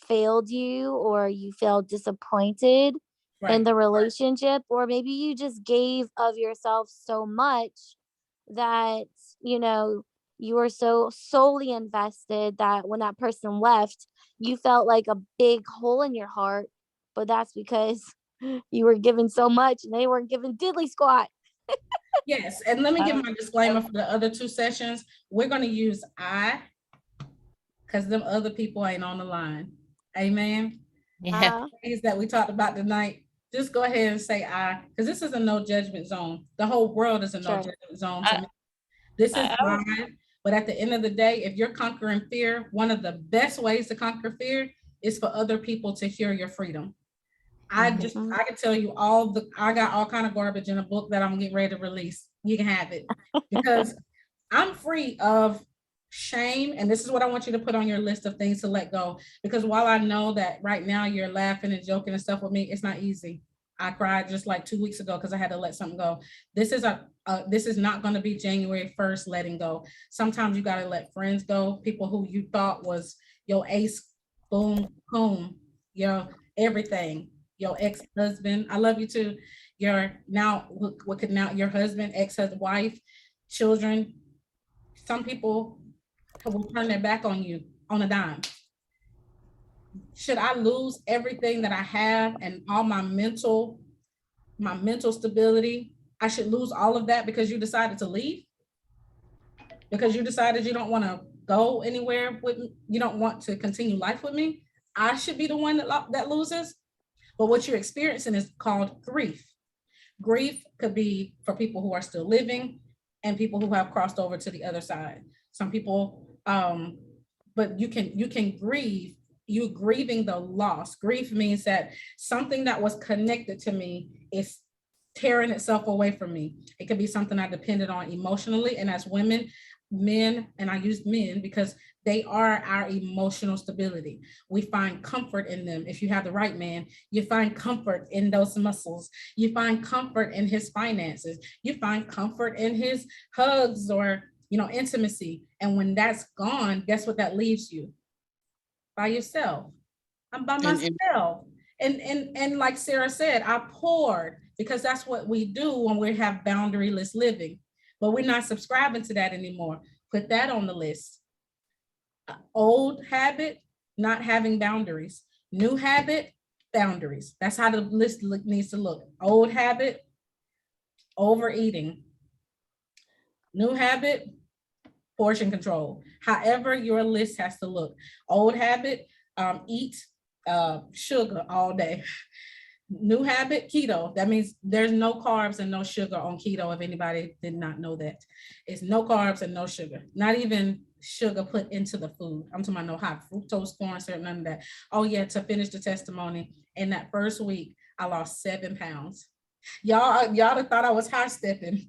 failed you or you feel disappointed in Right. the relationship, or maybe you just gave of yourself so much that, you know, you were so solely invested that when that person left, you felt like a big hole in your heart, but that's because you were given so much and they weren't given diddly squat. Yes, and let me give my disclaimer for the other two sessions. We're going to use I, because them other people ain't on the line. Amen. Yeah. Things that we talked about tonight, just go ahead and say I, because this is a no judgment zone. The whole world is a no Sure. judgment zone to me. This is mine. But at the end of the day, if you're conquering fear, one of the best ways to conquer fear is for other people to hear your freedom. I can tell you I got all kind of garbage in a book that I'm getting ready to release. You can have it because I'm free of shame. And this is what I want you to put on your list of things to let go. Because while I know that right now you're laughing and joking and stuff with me, it's not easy. I cried just like 2 weeks ago because I had to let something go. This is not going to be January 1st letting go. Sometimes you got to let friends go, people who you thought was your ace, boom, boom, your everything, your ex-husband. I love you too. Your now, what could now your husband, ex-husband, wife, children. Some people will turn their back on you on a dime. Should I lose everything that I have and all my mental stability? I should lose all of that because you decided to leave? Because you decided you don't want to go anywhere with me? You don't want to continue life with me? I should be the one that loses? But what you're experiencing is called grief. Grief could be for people who are still living and people who have crossed over to the other side. Some people, but you can grieve. You're grieving the loss. Grief means that something that was connected to me is tearing itself away from me. It could be something I depended on emotionally. And as women, men, and I use men because they are our emotional stability. We find comfort in them. If you have the right man, you find comfort in those muscles. You find comfort in his finances. You find comfort in his hugs or, intimacy. And when that's gone, guess what that leaves you? By yourself. I'm by myself. And like Sarah said, I poured because that's what we do when we have boundaryless living. But we're not subscribing to that anymore. Put that on the list. Old habit, not having boundaries. New habit, boundaries. That's how the list needs to look. Old habit, overeating. New habit, portion control. However your list has to look. Old habit, eat sugar all day. New habit, keto. That means there's no carbs and no sugar on keto. If anybody did not know that, it's no carbs and no sugar. Not even sugar put into the food. I'm talking about no high fructose, corn syrup, none of that. Oh yeah, to finish the testimony, in that first week, I lost 7 pounds. Y'all thought I was high stepping.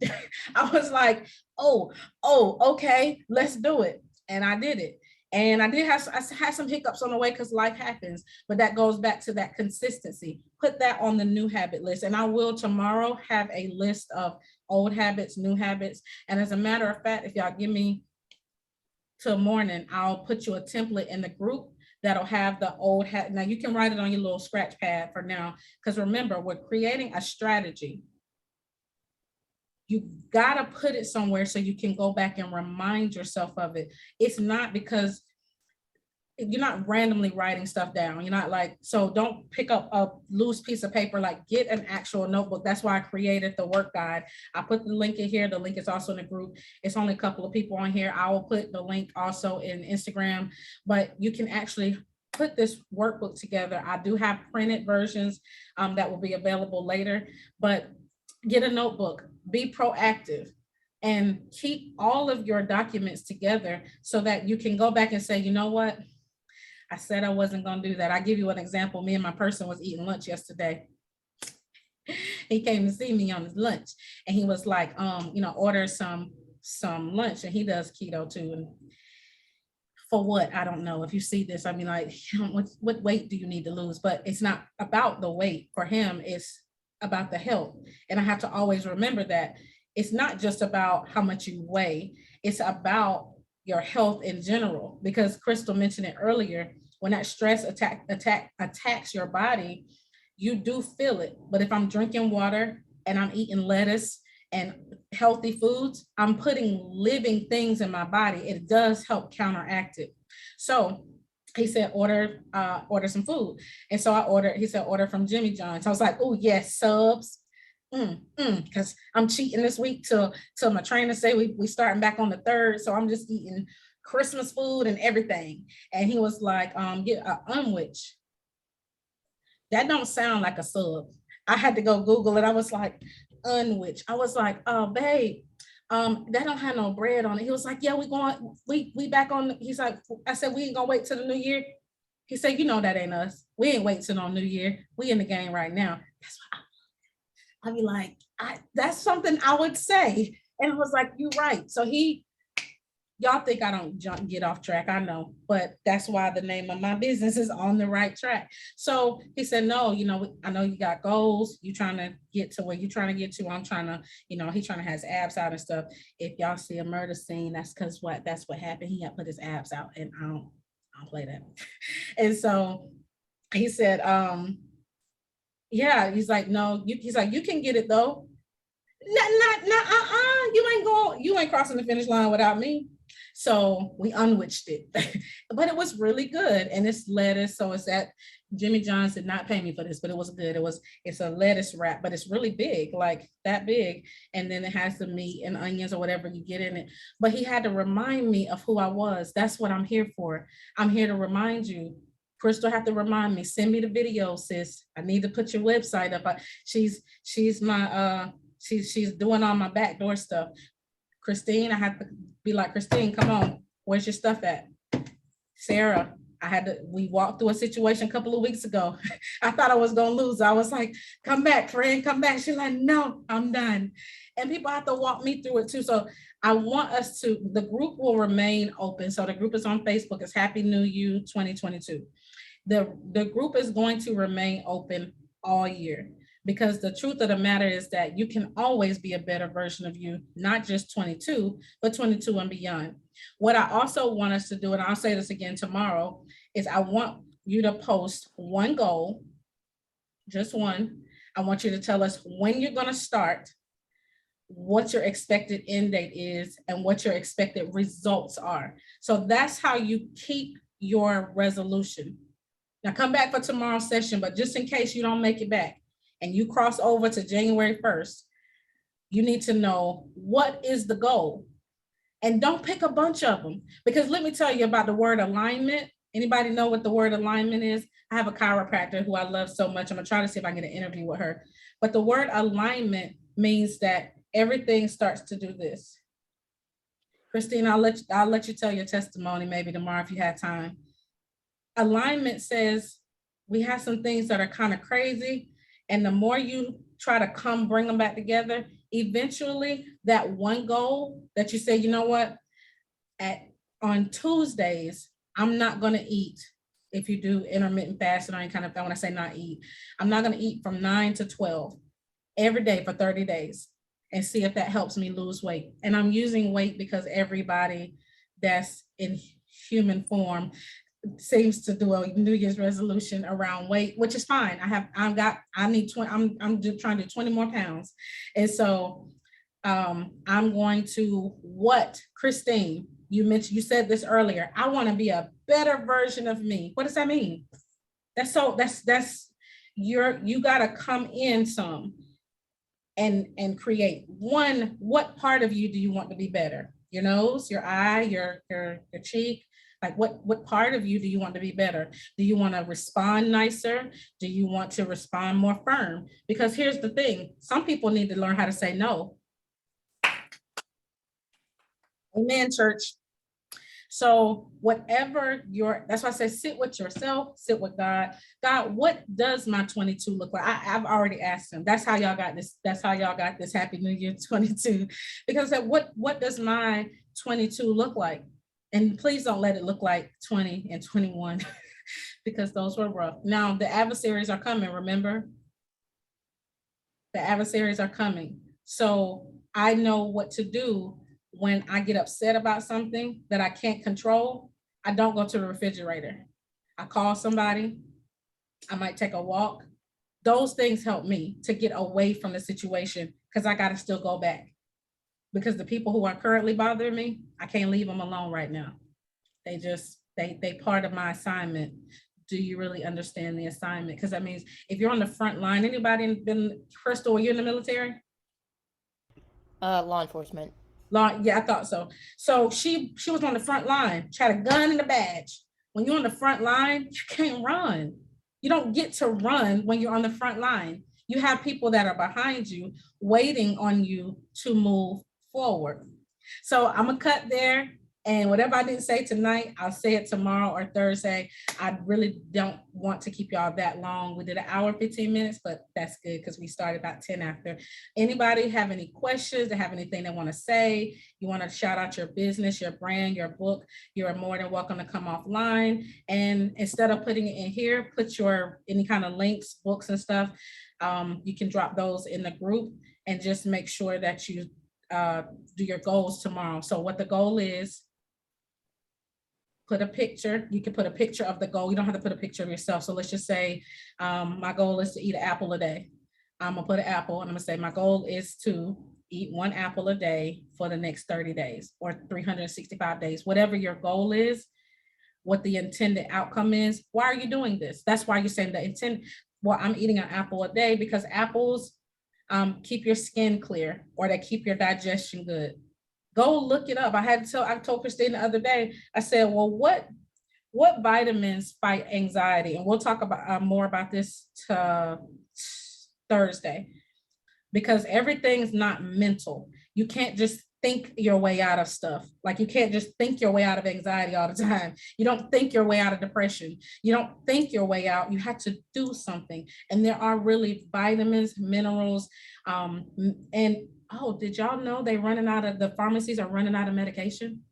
I was like, oh, okay, let's do it. And I did it. And I had some hiccups on the way because life happens, but that goes back to that consistency. Put that on the new habit list. And I will tomorrow have a list of old habits, new habits. And as a matter of fact, if y'all give me till morning, I'll put you a template in the group that'll have the old habit. Now you can write it on your little scratch pad for now, because remember, we're creating a strategy. you gotta put it somewhere so you can go back and remind yourself of it. It's not because you're not randomly writing stuff down. You're not like, so don't pick up a loose piece of paper, like get an actual notebook. That's why I created the work guide. I put the link in here. The link is also in the group. It's only a couple of people on here. I will put the link also in Instagram, but you can actually put this workbook together. I do have printed versions that will be available later, but get a notebook, be proactive, and keep all of your documents together so that you can go back and say, you know what? I said I wasn't going to do that. I'll give you an example. Me and my person was eating lunch yesterday. He came to see me on his lunch and he was like, order some lunch, and he does keto too. And for what? I don't know. If you see this, I mean, like, what weight do you need to lose? But it's not about the weight for him. It's about the health. And I have to always remember that it's not just about how much you weigh. It's about your health in general, because Crystal mentioned it earlier. When that stress attacks your body, you do feel it. But if I'm drinking water and I'm eating lettuce and healthy foods, I'm putting living things in my body. It does help counteract it. So he said, order some food. And so he said, order from Jimmy John's. I was like, oh yes, subs. Because I'm cheating this week till my trainer say we starting back on the 3rd. So I'm just eating Christmas food and everything. And he was like, get a unwich. That don't sound like a sub. I had to go Google it. I was like, unwich. I was like, oh babe, that don't have no bread on it. He was like, yeah, we back on. He's like, I said, we ain't gonna wait till the new year. He said, you know, that ain't us. We ain't waiting till no new year. We in the game right now. That's what I'd be like, that's something I would say. And it was like, you're right. So y'all think I don't get off track, I know, but that's why the name of my business is On the Right Track. So he said, no, I know you got goals. You trying to get to where you're trying to get to. I'm trying to, he's trying to have his abs out and stuff. If y'all see a murder scene, that's because that's what happened. He got to put his abs out, and I don't play that. And so he said, yeah, he's like, no, he's like, you can get it though. You ain't crossing the finish line without me. So we unwitched it, but it was really good. And it's lettuce. So it's at Jimmy John's did not pay me for this, but it was good. It's a lettuce wrap, but it's really big, like that big. And then it has the meat and onions or whatever you get in it. But he had to remind me of who I was. That's what I'm here for. I'm here to remind you. Crystal have to remind me, send me the video, sis. I need to put your website up. She's my, she's doing all my backdoor stuff. Christine, I have to be like, Christine, come on, where's your stuff at? Sarah, we walked through a situation a couple of weeks ago. I thought I was gonna lose. I was like, come back, friend, come back. She's like, no, I'm done. And people have to walk me through it too. So I want the group will remain open. So the group is on Facebook. It's Happy New You 2022. The group is going to remain open all year, because the truth of the matter is that you can always be a better version of you, not just 22, but 22 and beyond. What I also want us to do, and I'll say this again tomorrow, is I want you to post one goal, just one. I want you to tell us when you're going to start, what your expected end date is, and what your expected results are. So that's how you keep your resolution. Now come back for tomorrow's session, but just in case you don't make it back and you cross over to January 1st, you need to know what is the goal. And don't pick a bunch of them, because let me tell you about the word alignment. Anybody know what the word alignment is? I have a chiropractor who I love so much. I'm gonna try to see if I can get an interview with her. But the word alignment means that everything starts to do this. Christine, I'll let you tell your testimony maybe tomorrow if you have time. Alignment says we have some things that are kind of crazy, and the more you try to bring them back together, eventually that one goal that you say, you know what, on Tuesdays, I'm not going to eat. If you do intermittent fasting or any kind of thing, when I say not eat, I'm not going to eat from 9 to 12 every day for 30 days and see if that helps me lose weight. And I'm using weight because everybody that's in human form seems to do a New Year's resolution around weight, which is fine. I'm just trying to do 20 more pounds. And so I'm going to what? Christine, you said this earlier. I want to be a better version of me. What does that mean? That's you got to come in some and create one. What part of you do you want to be better? Your nose, your eye, your cheek. Like what part of you do you want to be better? Do you want to respond nicer? Do you want to respond more firm? Because here's the thing, some people need to learn how to say no. Amen, church. So whatever that's why I say sit with yourself, sit with God. God, what does my 22 look like? I've already asked him. That's how y'all got this. That's how y'all got this Happy New Year 22. Because what does my 22 look like? And please don't let it look like 20 and 21 because those were rough. Now the adversaries are coming, remember? The adversaries are coming. So I know what to do when I get upset about something that I can't control. I don't go to the refrigerator. I call somebody. I might take a walk. Those things help me to get away from the situation because I got to still go back. Because the people who are currently bothering me, I can't leave them alone right now. They part of my assignment. Do you really understand the assignment? Because that means if you're on the front line, anybody been, Crystal, are you in the military? Law enforcement. Yeah, I thought so. So she was on the front line, she had a gun and a badge. When you're on the front line, you can't run. You don't get to run when you're on the front line. You have people that are behind you waiting on you to move forward. So I'm gonna cut there. And whatever I didn't say tonight, I'll say it tomorrow or Thursday. I really don't want to keep y'all that long. We did an hour, 15 minutes, but that's good because we started about 10 after. Anybody have any questions? They have anything they want to say? You want to shout out your business, your brand, your book, you're more than welcome to come offline. And instead of putting it in here, put your any kind of links, books and stuff. You can drop those in the group and just make sure that you do your goals tomorrow. So what the goal is, put a picture. You can put a picture of the goal. You don't have to put a picture of yourself. So let's just say my goal is to eat an apple a day. I'm gonna put an apple and I'm gonna say my goal is to eat one apple a day for the next 30 days or 365 days, whatever your goal is, what the intended outcome is. Why are you doing this? That's why you're saying the intent. Well, I'm eating an apple a day because apples keep your skin clear or they keep your digestion good. Go look it up. I told Christine the other day, I said, well, what vitamins fight anxiety? And we'll talk about more about this Thursday, because everything's not mental. You can't just think your way out of stuff. Like you can't just think your way out of anxiety all the time. You don't think your way out of depression. You don't think your way out. You have to do something. And there are really vitamins, minerals, and oh, did y'all know the pharmacies are running out of medication?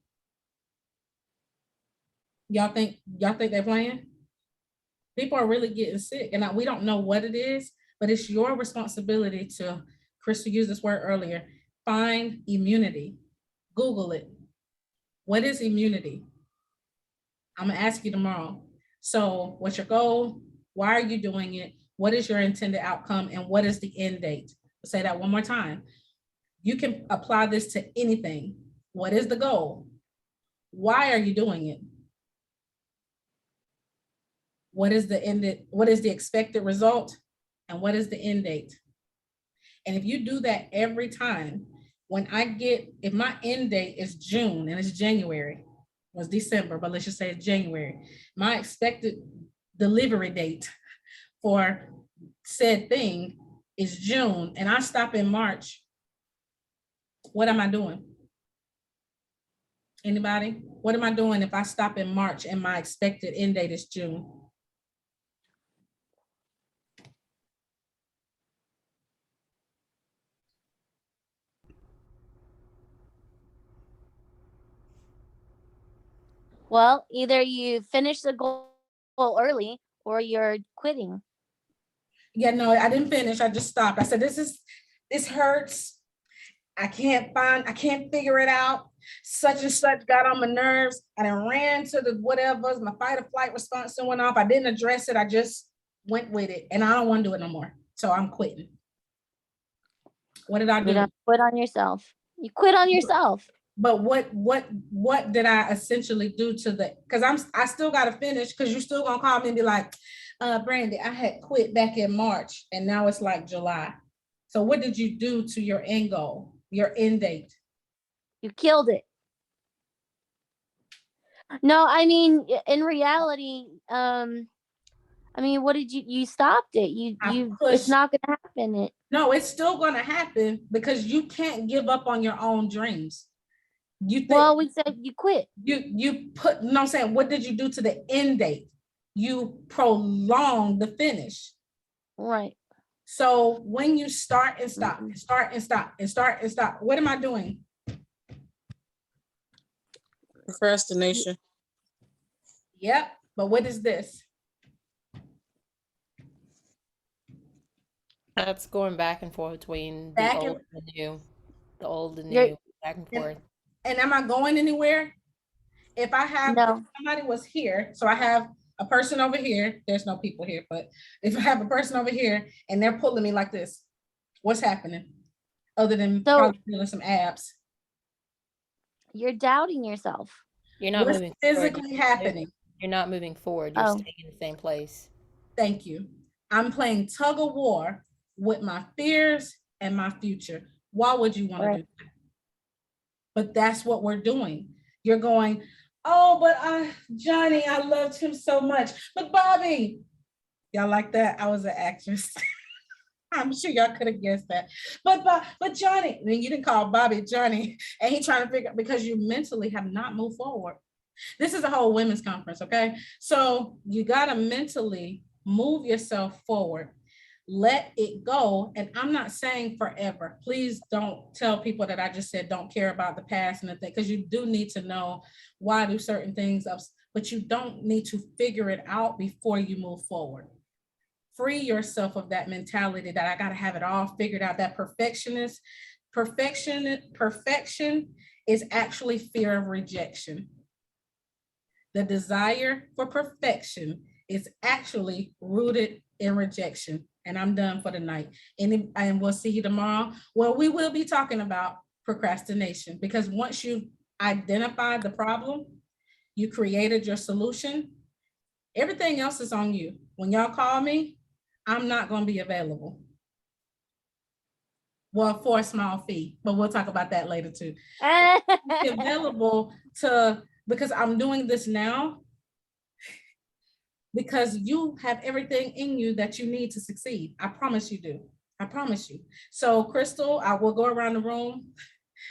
Y'all think they're playing? People are really getting sick and we don't know what it is, but it's your responsibility to, Krista used this word earlier, find immunity. Google it. What is immunity? I'm gonna ask you tomorrow. So what's your goal? Why are you doing it? What is your intended outcome? And what is the end date? I'll say that one more time. You can apply this to anything. What is the goal? Why are you doing it? What is the expected result? And what is the end date? And if you do that every time, if my end date is June and it's January, it was December, but let's just say it's January, my expected delivery date for said thing is June and I stop in March, what am I doing? Anybody? What am I doing if I stop in March and my expected end date is June? Well, either you finish the goal early or you're quitting. Yeah, no, I didn't finish. I just stopped. I said, this hurts. I can't figure it out. Such and such got on my nerves. And I ran to the whatever, my fight or flight response went off. I didn't address it. I just went with it. And I don't want to do it no more. So I'm quitting. What did I You do? don't quit on yourself. You quit on yourself. But what did I essentially do to the, because I still gotta finish, because you're still gonna call me and be like, Brandy, I had quit back in March and now it's like July. So what did you do to your end goal, your end date? You killed it. No, I mean, in reality, what did you stopped it. You it's not gonna happen. No, it's still gonna happen because you can't give up on your own dreams. Well, we said you quit. You put, no, I'm saying, what did you do to the end date? You prolong the finish. Right. So when you start and stop, and start and stop, and start and stop, what am I doing? Procrastination. Yep. But what is this? That's going back and forth between the old and the new. The old and You're- new, back and forth. And am I going anywhere? If I have, No. if somebody was here, so I have a person over here, there's no people here, but if I have a person over here and they're pulling me like this, what's happening? Other than probably feeling some abs. You're doubting yourself. You're not What's moving physically forward. happening? You're not moving forward. You're staying in the same place. Thank you. I'm playing tug of war with my fears and my future. Why would you want to do that? But that's what we're doing. You're going, oh, but Johnny, I loved him so much. But Bobby, y'all like that? I was an actress. I'm sure y'all could have guessed that. But Johnny, I mean, you didn't call Bobby Johnny, and he trying to figure out, because you mentally have not moved forward. This is a whole women's conference, okay? So you gotta mentally move yourself forward. Let it go. And I'm not saying forever. Please don't tell people that I just said don't care about the past and the thing, because you do need to know why do certain things up, but you don't need to figure it out before you move forward. Free yourself of that mentality that I gotta have it all figured out. That perfection is actually fear of rejection. The desire for perfection is actually rooted in rejection. And I'm done for the night. And we'll see you tomorrow. Well, we will be talking about procrastination, because once you identified the problem, you created your solution, everything else is on you. When y'all call me, I'm not going to be available. Well, for a small fee, but we'll talk about that later too. Available to, because I'm doing this now because you have everything in you that you need to succeed. I promise you do. I promise you. So Crystal, I will go around the room.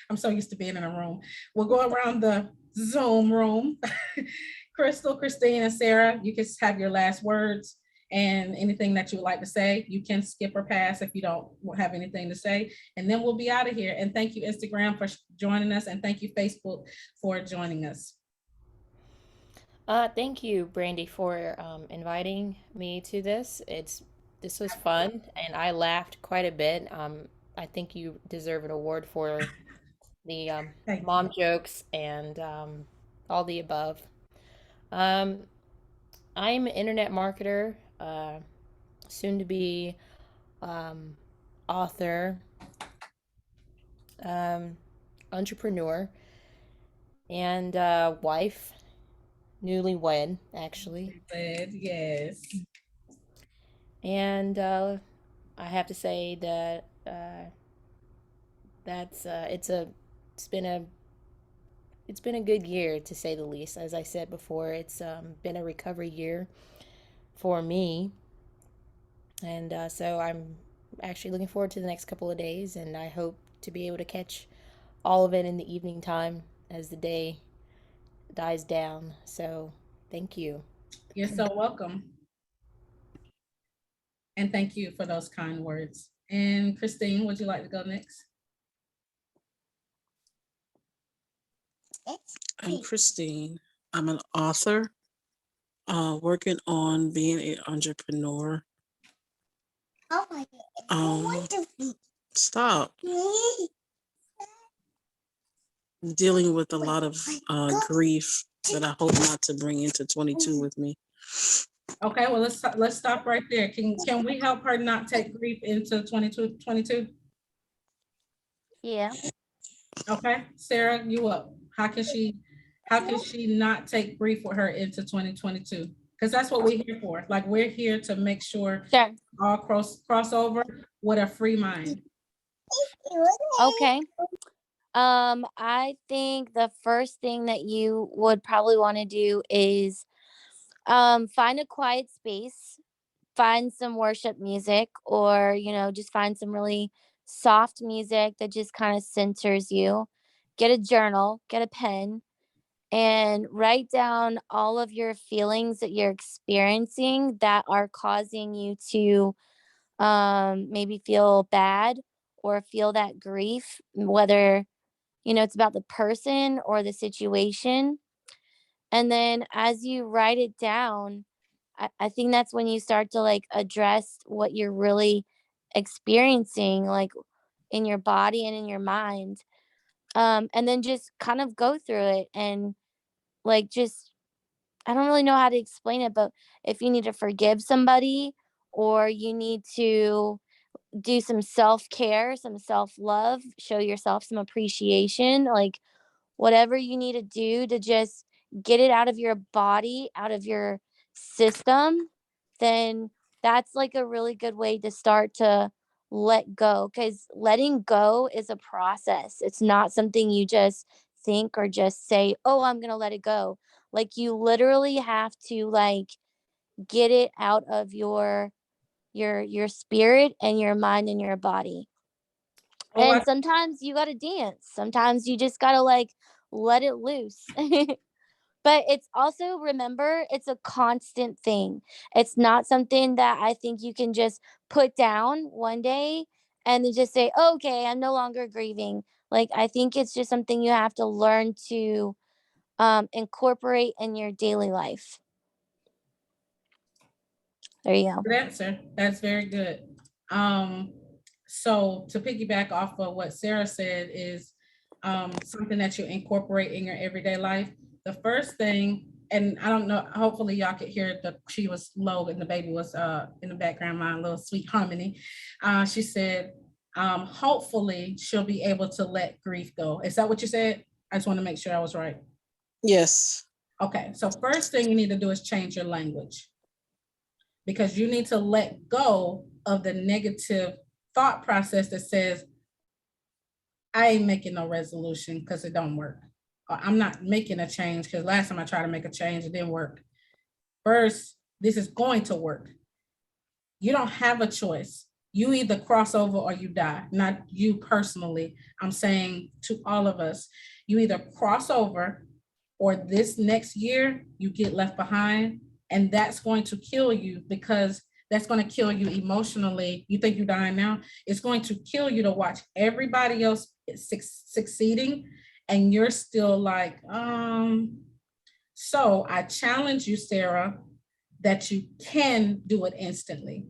I'm so used to being in a room. We'll go around the Zoom room. Crystal, Christine, and Sarah, you can have your last words and anything that you would like to say. You can skip or pass if you don't have anything to say, and then we'll be out of here. And thank you, Instagram, for joining us, and thank you, Facebook, for joining us. Thank you, Brandy, for inviting me to this. This was fun, and I laughed quite a bit. I think you deserve an award for the mom jokes and all the above. I'm an internet marketer, soon to be author, entrepreneur, and wife, newlywed, actually. Yes. And I have to say that it's been a good year, to say the least. As I said before, it's been a recovery year for me, and so I'm actually looking forward to the next couple of days, and I hope to be able to catch all of it in the evening time as the day dies down. So thank you. You're so welcome. And thank you for those kind words. And Christine, would you like to go next? I'm Christine. I'm an author, working on being an entrepreneur. Oh my God. Stop. Dealing with a lot of grief that I hope not to bring into 22 with me. Okay, well, let's stop right there. Can we help her not take grief into 22? Yeah. Okay, Sarah, you up? How can she not take grief with her into 2022? Because that's what we're here for. Like, we're here to make sure Sure. all crossover with a free mind. Okay. I think the first thing that you would probably want to do is find a quiet space, find some worship music, or just find some really soft music that just kind of centers you. Get a journal, get a pen, and write down all of your feelings that you're experiencing that are causing you to maybe feel bad or feel that grief, whether it's about the person or the situation. And then as you write it down, I think that's when you start to like address what you're really experiencing, like in your body and in your mind. And then just kind of go through it and like just, I don't really know how to explain it, but if you need to forgive somebody or you need to do some self-care, some self-love, show yourself some appreciation, like whatever you need to do to just get it out of your body, out of your system, then that's like a really good way to start to let go, because letting go is a process. It's not something you just think or just say, "Oh, I'm going to let it go." Like you literally have to like get it out of your spirit and your mind and your body. Oh, And sometimes you got to dance. Sometimes you just got to like let it loose. But it's also, remember, it's a constant thing. It's not something that I think you can just put down one day and then just say, "Oh, okay, I'm no longer grieving." Like I think it's just something you have to learn to incorporate in your daily life. There you go. good answer. That's very good. Um, so to piggyback off of what Sarah said is something that you incorporate in your everyday life. The first thing, and I don't know, hopefully y'all could hear she was low and the baby was in the background, my little sweet harmony. She said, hopefully she'll be able to let grief go. Is that what you said? I just want to make sure I was right. Yes. Okay, so first thing you need to do is change your language, because you need to let go of the negative thought process that says, I ain't making no resolution because it don't work. Or I'm not making a change because last time I tried to make a change, it didn't work. First, this is going to work. You don't have a choice. You either cross over or you die. Not you personally. I'm saying to all of us, you either cross over or this next year you get left behind, and that's going to kill you, because that's going to kill you emotionally. You think you're dying now? It's going to kill you to watch everybody else succeeding and you're still like, so I challenge you, Sarah, that you can do it instantly,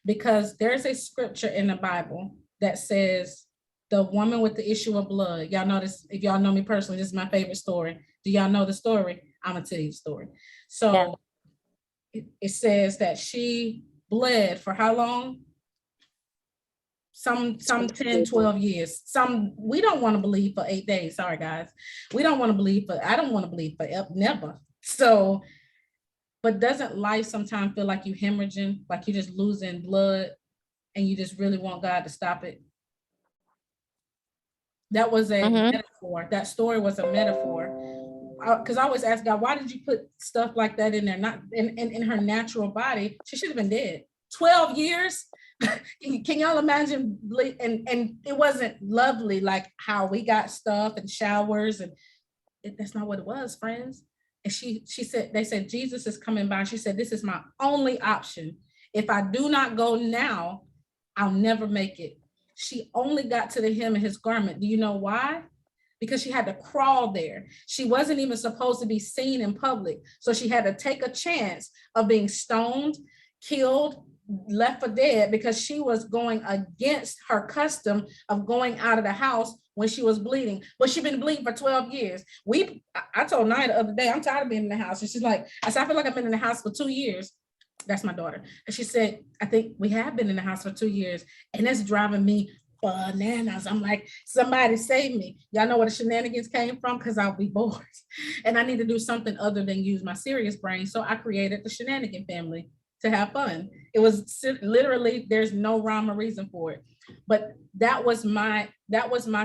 because there's a scripture in the Bible that says the woman with the issue of blood. Y'all know this. If y'all know me personally, this is my favorite story. Do y'all know the story? I'm gonna tell you the story. So it says that she bled for how long? Some 10, 12 years. Some we don't want to believe for 8 days. Sorry, guys. We don't want to believe for, I don't want to believe for never. So, but doesn't life sometimes feel like you hemorrhaging, like you're just losing blood and you just really want God to stop it? That was a metaphor. That story was a metaphor. Because I always ask God, why did you put stuff like that in there? Not in her natural body. She should have been dead. 12 years. Can y'all imagine? And it wasn't lovely like how we got stuff and showers, and that's not what it was, friends. And she said, they said, Jesus is coming by. She said, this is my only option. If I do not go now, I'll never make it. She only got to the hem of his garment. Do you know why? Because she had to crawl there. She wasn't even supposed to be seen in public. So she had to take a chance of being stoned, killed, left for dead, because she was going against her custom of going out of the house when she was bleeding. But she'd been bleeding for 12 years. I told Nia the other day, I'm tired of being in the house. And she's like, I said, I feel like I've been in the house for 2 years. That's my daughter. And she said, I think we have been in the house for 2 years, and it's driving me bananas. I'm like, somebody save me. Y'all know where the shenanigans came from? Because I'll be bored. And I need to do something other than use my serious brain. So I created the shenanigan family to have fun. It was literally, there's no rhyme or reason for it. But that was my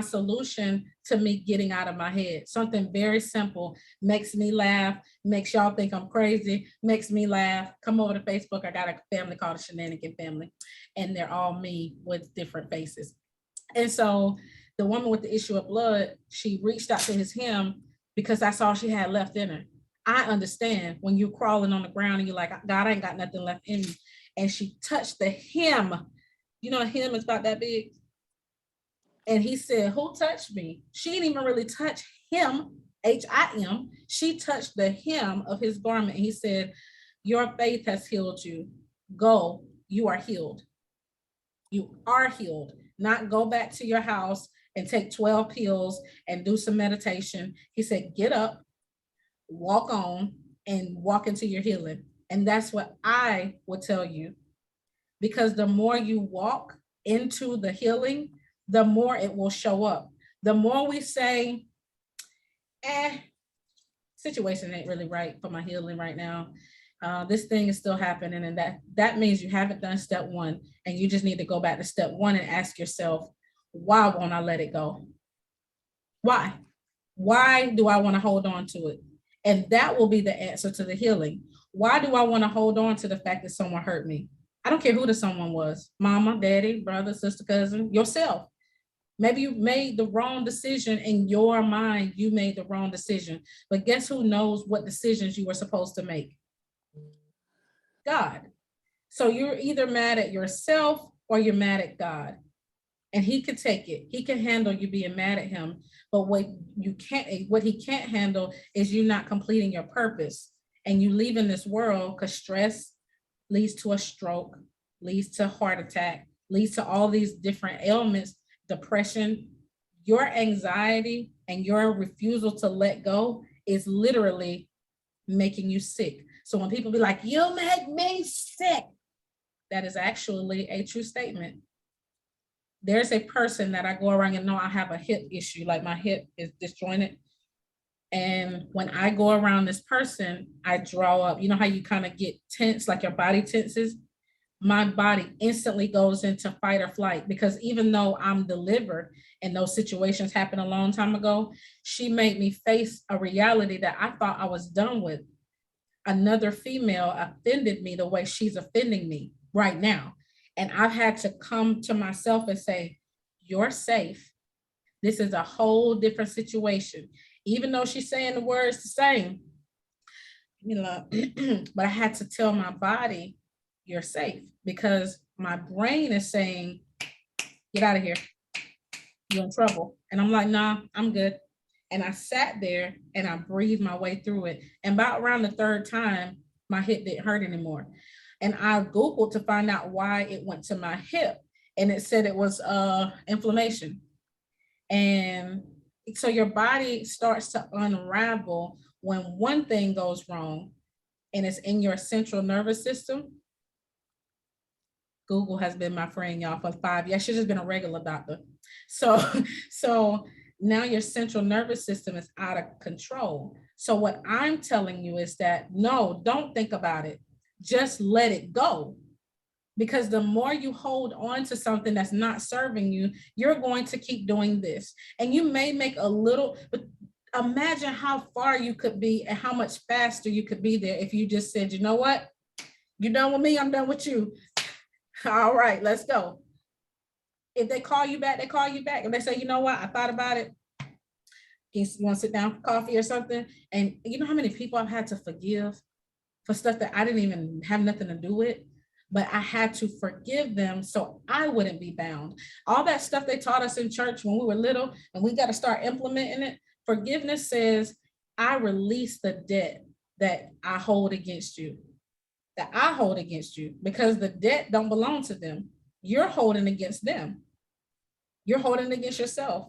solution to me getting out of my head. Something very simple, makes me laugh, makes y'all think I'm crazy, makes me laugh. Come over to Facebook. I got a family called the Shenanigan Family, and they're all me with different faces. And so the woman with the issue of blood, she reached out to him because that's all she had left in her. I understand when you're crawling on the ground and you're like, God, I ain't got nothing left in me. And she touched the hem. You know, a hem is about that big. And he said, who touched me? She didn't even really touch him, H-I-M. She touched the hem of his garment. And he said, your faith has healed you. Go, you are healed. You are healed. Not go back to your house and take 12 pills and do some meditation. He said, get up, walk on, and walk into your healing. And that's what I would tell you. Because the more you walk into the healing, the more it will show up. The more we say, situation ain't really right for my healing right now. This thing is still happening. And that means you haven't done step one. And you just need to go back to step one and ask yourself, why won't I let it go? Why? Why do I want to hold on to it? And that will be the answer to the healing. Why do I want to hold on to the fact that someone hurt me? I don't care who the someone was, mama, daddy, brother, sister, cousin, yourself. Maybe you made the wrong decision in your mind. You made the wrong decision. But guess who knows what decisions you were supposed to make? God. So you're either mad at yourself or you're mad at God. And he could take it. He can handle you being mad at him. But what he can't handle is you not completing your purpose and you leaving this world, because stress leads to a stroke, leads to heart attack, leads to all these different ailments, depression. Your anxiety and your refusal to let go is literally making you sick. So when people be like, you make me sick, that is actually a true statement. There's a person that I go around and know I have a hip issue, like my hip is disjointed. And when I go around this person, I draw up, you know how you kind of get tense, like your body tenses? My body instantly goes into fight or flight, because even though I'm delivered and those situations happened a long time ago, she made me face a reality that I thought I was done with. Another female offended me the way she's offending me right now. And I've had to come to myself and say, you're safe. This is a whole different situation. Even though she's saying the words the same, you know, but I had to tell my body, you're safe, because my brain is saying, get out of here. You're in trouble. And I'm like, nah, I'm good. And I sat there and I breathed my way through it. And about around the third time, my hip didn't hurt anymore. And I Googled to find out why it went to my hip. And it said it was inflammation. And so your body starts to unravel when one thing goes wrong and it's in your central nervous system. Google has been my friend, y'all, for 5 years. She's just been a regular doctor. So now your central nervous system is out of control. So what I'm telling you is that, no, don't think about it. Just let it go. Because the more you hold on to something that's not serving you, you're going to keep doing this. And you may make a little, but imagine how far you could be and how much faster you could be there if you just said, you know what? You're done with me, I'm done with you. All right, let's go. If they call you back, they call you back. If they say, you know what, I thought about it. You want to sit down for coffee or something? And you know how many people I've had to forgive for stuff that I didn't even have nothing to do with? But I had to forgive them so I wouldn't be bound. All that stuff they taught us in church when we were little, and we got to start implementing it. Forgiveness says, I release the debt that I hold against you, because the debt don't belong to them. You're holding against them. You're holding against yourself.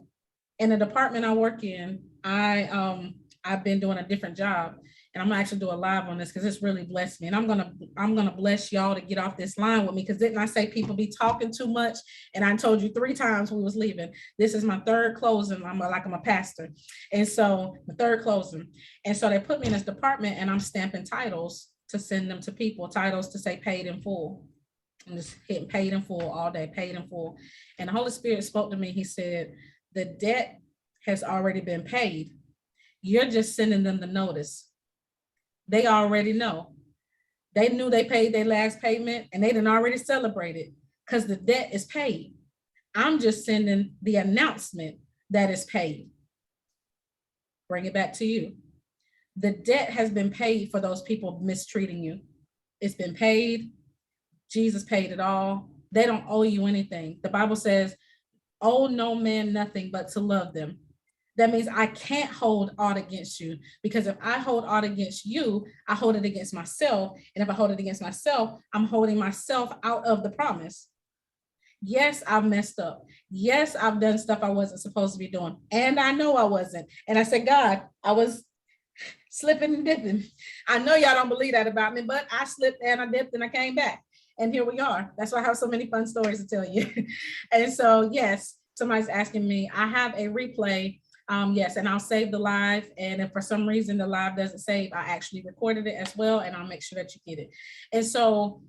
In the department I work in, I've been doing a different job. And I'm gonna actually do a live on this because it's really blessed me. And I'm gonna bless y'all to get off this line with me, because didn't I say people be talking too much? And I told you 3 times we was leaving. This is my 3rd closing. I'm a pastor. And so the 3rd closing. And so they put me in this department, and I'm stamping titles to send them to people, titles to say paid in full. I'm just hitting paid in full all day, paid in full. And the Holy Spirit spoke to me. He said, the debt has already been paid. You're just sending them the notice. They already know. They knew they paid their last payment, and they didn't already celebrate it because the debt is paid. I'm just sending the announcement that is paid. Bring it back to you. The debt has been paid for those people mistreating you. It's been paid. Jesus paid it all. They don't owe you anything. The Bible says, owe no man nothing but to love them. That means I can't hold aught against you, because if I hold aught against you, I hold it against myself. And if I hold it against myself, I'm holding myself out of the promise. Yes, I've messed up. Yes, I've done stuff I wasn't supposed to be doing. And I know I wasn't. And I said, God, I was slipping and dipping. I know y'all don't believe that about me, but I slipped and I dipped and I came back. And here we are. That's why I have so many fun stories to tell you. And so, yes, somebody's asking me, I have a replay. Yes, and I'll save the live. And if for some reason the live doesn't save, I actually recorded it as well, and I'll make sure that you get it. And so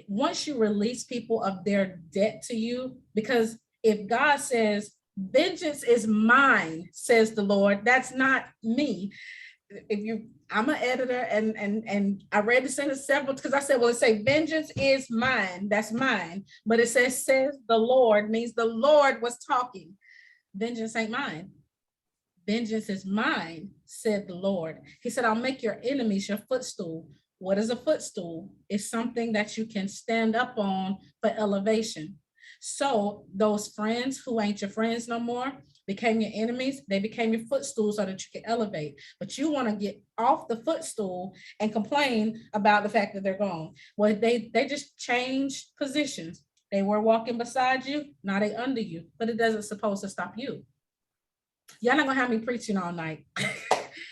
once you release people of their debt to you, because if God says, vengeance is mine, says the Lord, that's not me. I'm an editor, and I read the sentence several, because I said, well, it say vengeance is mine, that's mine. But it says the Lord, means the Lord was talking. Vengeance ain't mine. Vengeance is mine, said the Lord. He said, I'll make your enemies your footstool. What is a footstool? It's something that you can stand up on for elevation. So those friends who ain't your friends no more became your enemies. They became your footstool so that you can elevate. But you want to get off the footstool and complain about the fact that they're gone. Well, they just changed positions. They were walking beside you, now they under you, but it doesn't supposed to stop you. Y'all not gonna have me preaching all night.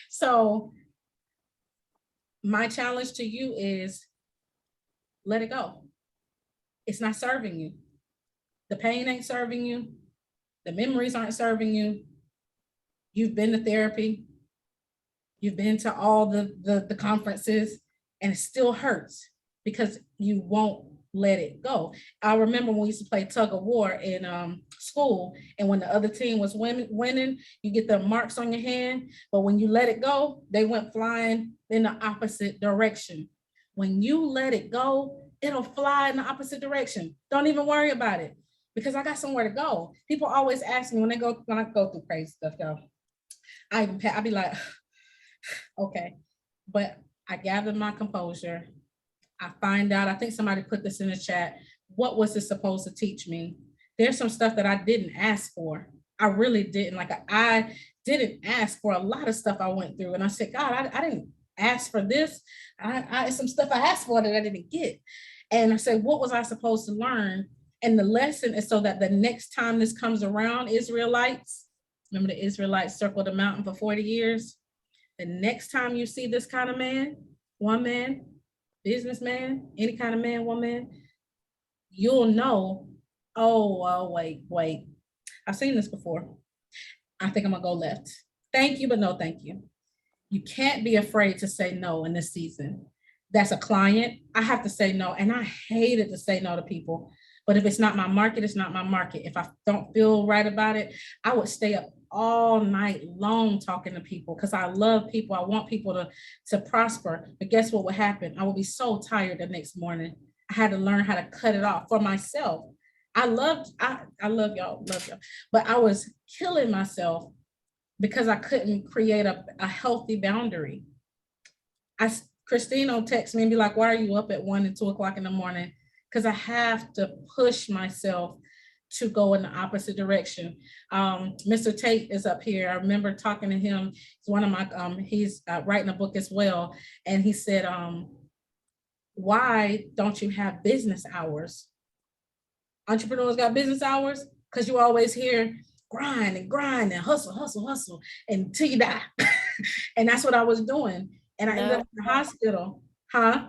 So my challenge to you is let it go. It's not serving you. The pain ain't serving you. The memories aren't serving you. You've been to therapy. You've been to all the conferences, and it still hurts because you won't let it go. I remember when we used to play tug of war in school, and when the other team was winning, you get the marks on your hand, but when you let it go, they went flying in the opposite direction. When you let it go, it'll fly in the opposite direction. Don't even worry about it, because I got somewhere to go. People always ask me when I go through crazy stuff, y'all. I be like, okay, but I gathered my composure. I find out, I think somebody put this in the chat, what was this supposed to teach me? There's some stuff that I didn't ask for. I really didn't. Like, I didn't ask for a lot of stuff I went through. And I said, God, I didn't ask for this. Some stuff I asked for that I didn't get. And I said, what was I supposed to learn? And the lesson is so that the next time this comes around, Israelites, remember the Israelites circled the mountain for 40 years? The next time you see this kind of man, woman, businessman, any kind of man, woman, you'll know, oh, wait. I've seen this before. I think I'm gonna go left. Thank you, but no thank you. You can't be afraid to say no in this season. That's a client. I have to say no, and I hated to say no to people. But if it's not my market, it's not my market. If I don't feel right about it, I would stay up all night long talking to people because I love people. I want people to prosper. But guess what would happen? I would be so tired the next morning. I had to learn how to cut it off for myself. I love y'all, but I was killing myself because I couldn't create a healthy boundary. Christine will text me and be like, why are you up at 1 and 2 o'clock in the morning? Because I have to push myself to go in the opposite direction. Mr. Tate is up here. I remember talking to him. He's one of my, he's writing a book as well. And he said, why don't you have business hours? Entrepreneurs got business hours because you always hear grind and hustle until you die. And that's what I was doing. and I ended No, up in the hospital. Huh?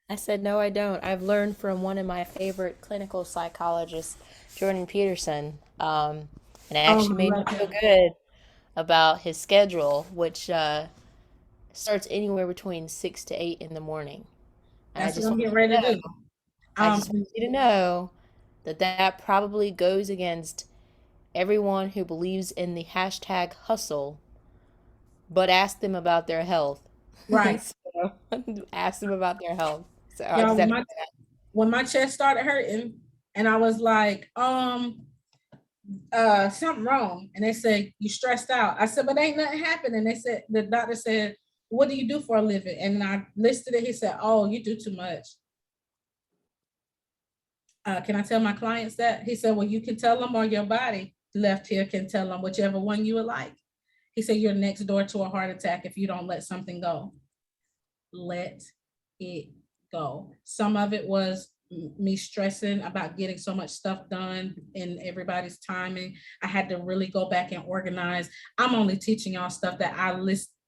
I said, no, I don't. I've learned from one of my favorite clinical psychologists, Jordan Peterson, and it Oh, actually I made me love feel him. good about his schedule, which starts anywhere between 6 to 8 in the morning. And That's what I'm getting ready to do. I just Um, want you to know that that probably goes against everyone who believes in the hashtag hustle, but ask them about their health. right. So, ask them about their health. So I Y'all, just when had to. my chest started hurting and I was like, something wrong. And they said, you stressed out. I said, but ain't nothing happening. They said, the doctor said, what do you do for a living? And I listed it. He said, oh, you do too much. Can I tell my clients that? He said, well, you can tell them, or your body left here can tell them, whichever one you would like. He said, you're next door to a heart attack if you don't let something go. Let it go. Some of it was me stressing about getting so much stuff done in everybody's timing. I had to really go back and organize. I'm only teaching y'all stuff that I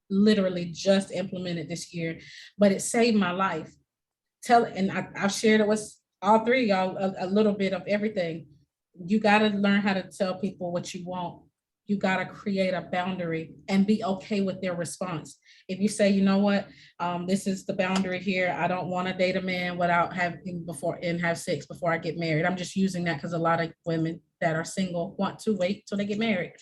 literally just implemented this year, but it saved my life. I've shared it with all three of y'all a little bit of everything. You got to learn how to tell people what you want. You got to create a boundary and be okay with their response. If you say, you know what, this is the boundary here. I don't want to date a man without having before and have sex before I get married. I'm just using that because a lot of women that are single want to wait till they get married.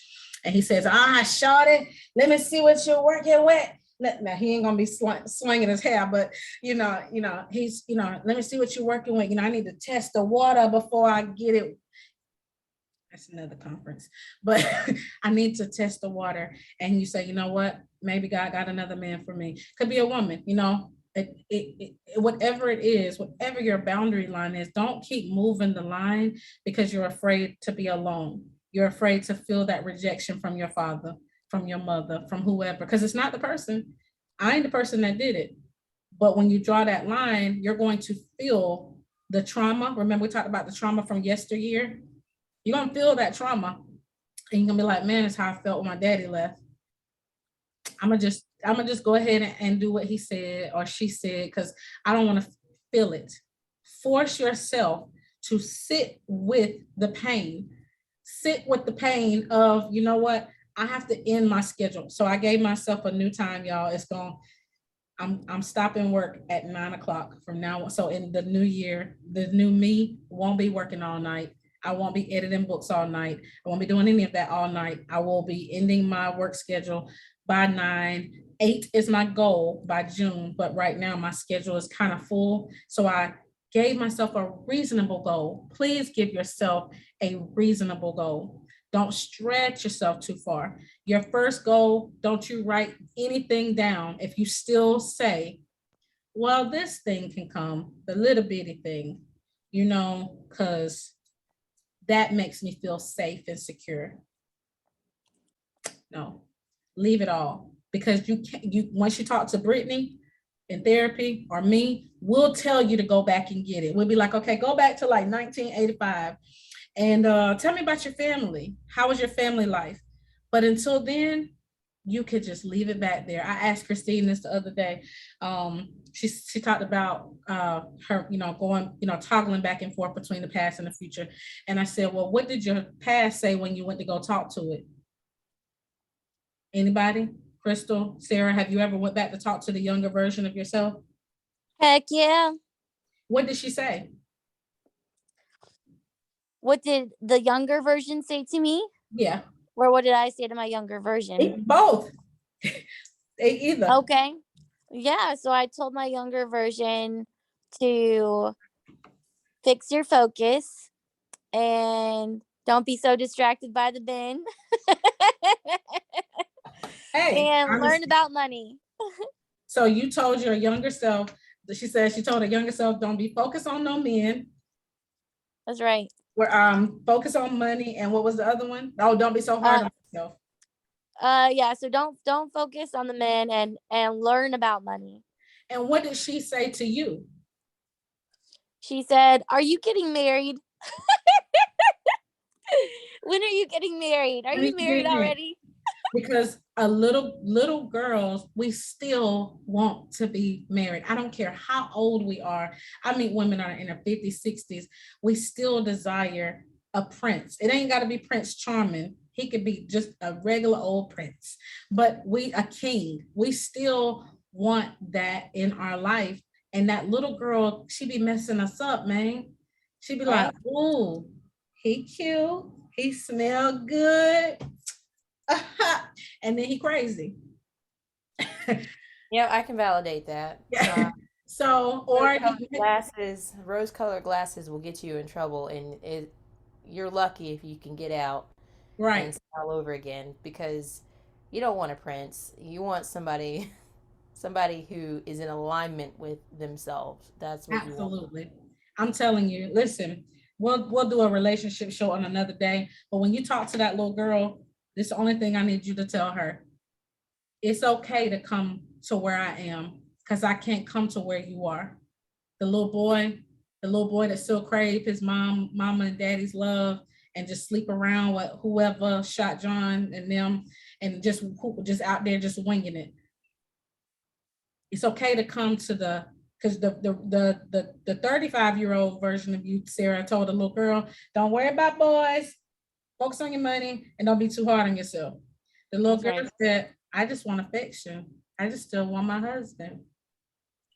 And he says, shawty, let me see what you're working with. Now he ain't gonna be swinging his hair, but he's, let me see what you're working with. I need to test the water before I get it. That's another conference, but I need to test the water. And you say, you know what? Maybe God got another man for me. Could be a woman, whatever it is, whatever your boundary line is, don't keep moving the line because you're afraid to be alone. You're afraid to feel that rejection from your father, from your mother, from whoever, because it's not the person. I ain't the person that did it. But when you draw that line, you're going to feel the trauma. Remember, we talked about the trauma from yesteryear. You're gonna feel that trauma, and you're gonna be like, man, it's how I felt when my daddy left. I'm gonna just go ahead and do what he said or she said because I don't want to feel it. Force yourself to sit with the pain. Sit with the pain of, you know what, I have to end my schedule. So I gave myself a new time, y'all. I'm stopping work at 9 o'clock from now on. So in the new year, the new me won't be working all night. I won't be editing books all night. I won't be doing any of that all night. I will be ending my work schedule by 9. 8 is my goal by June, but right now my schedule is kind of full. So I gave myself a reasonable goal. Please give yourself a reasonable goal. Don't stretch yourself too far. Your first goal, don't you write anything down if you still say, well, this thing can come, the little bitty thing, because that makes me feel safe and secure. No, leave it all. Because once you talk to Brittany in therapy or me, we'll tell you to go back and get it. We'll be like, okay, go back to like 1985 and tell me about your family. How was your family life? But until then, you could just leave it back there. I asked Christine this the other day. She talked about her, going, toggling back and forth between the past and the future. And I said, well, what did your past say when you went to go talk to it? Anybody? Crystal, Sarah, have you ever went back to talk to the younger version of yourself? Heck yeah. What did she say? What did the younger version say to me? Yeah. Or what did I say to my younger version? Both. Either. Okay. Yeah. So I told my younger version to fix your focus and don't be so distracted by the bin. Hey, and learn about money. So you told your younger self, she told her younger self, don't be focused on no men. That's right. We're focus on money. And what was the other one? Oh, don't be so hard on yourself. Yeah, so don't focus on the men and learn about money. And what did she say to you? She said, are you getting married? When are you getting married? Are you married already? Because little girls, we still want to be married. I don't care how old we are. I meet women that are in their 50s, 60s. We still desire a prince. It ain't got to be Prince Charming. He could be just a regular old prince, but a king. We still want that in our life. And that little girl, she be messing us up, man. She be like, Right. "Ooh, he cute. He smell good." And then he crazy. Yeah, I can validate that. So, or Rose-colored glasses will get you in trouble, and you're lucky if you can get out and right, start all over again, because you don't want a prince. You want somebody somebody who is in alignment with themselves. That's what you want. absolutely. I'm telling you, listen, we'll do a relationship show on another day. But when you talk to that little girl, this is the only thing I need you to tell her. It's okay to come to where I am, because I can't come to where you are. The little boy, the little boy that still crave his mama and daddy's love, and just sleep around with whoever shot John and them, and just out there just winging it. It's okay to come to because the 35-year-old version of you, Sarah, told the little girl, don't worry about boys, focus on your money, and don't be too hard on yourself. The little That's girl right. said, I just want affection. I just still want my husband.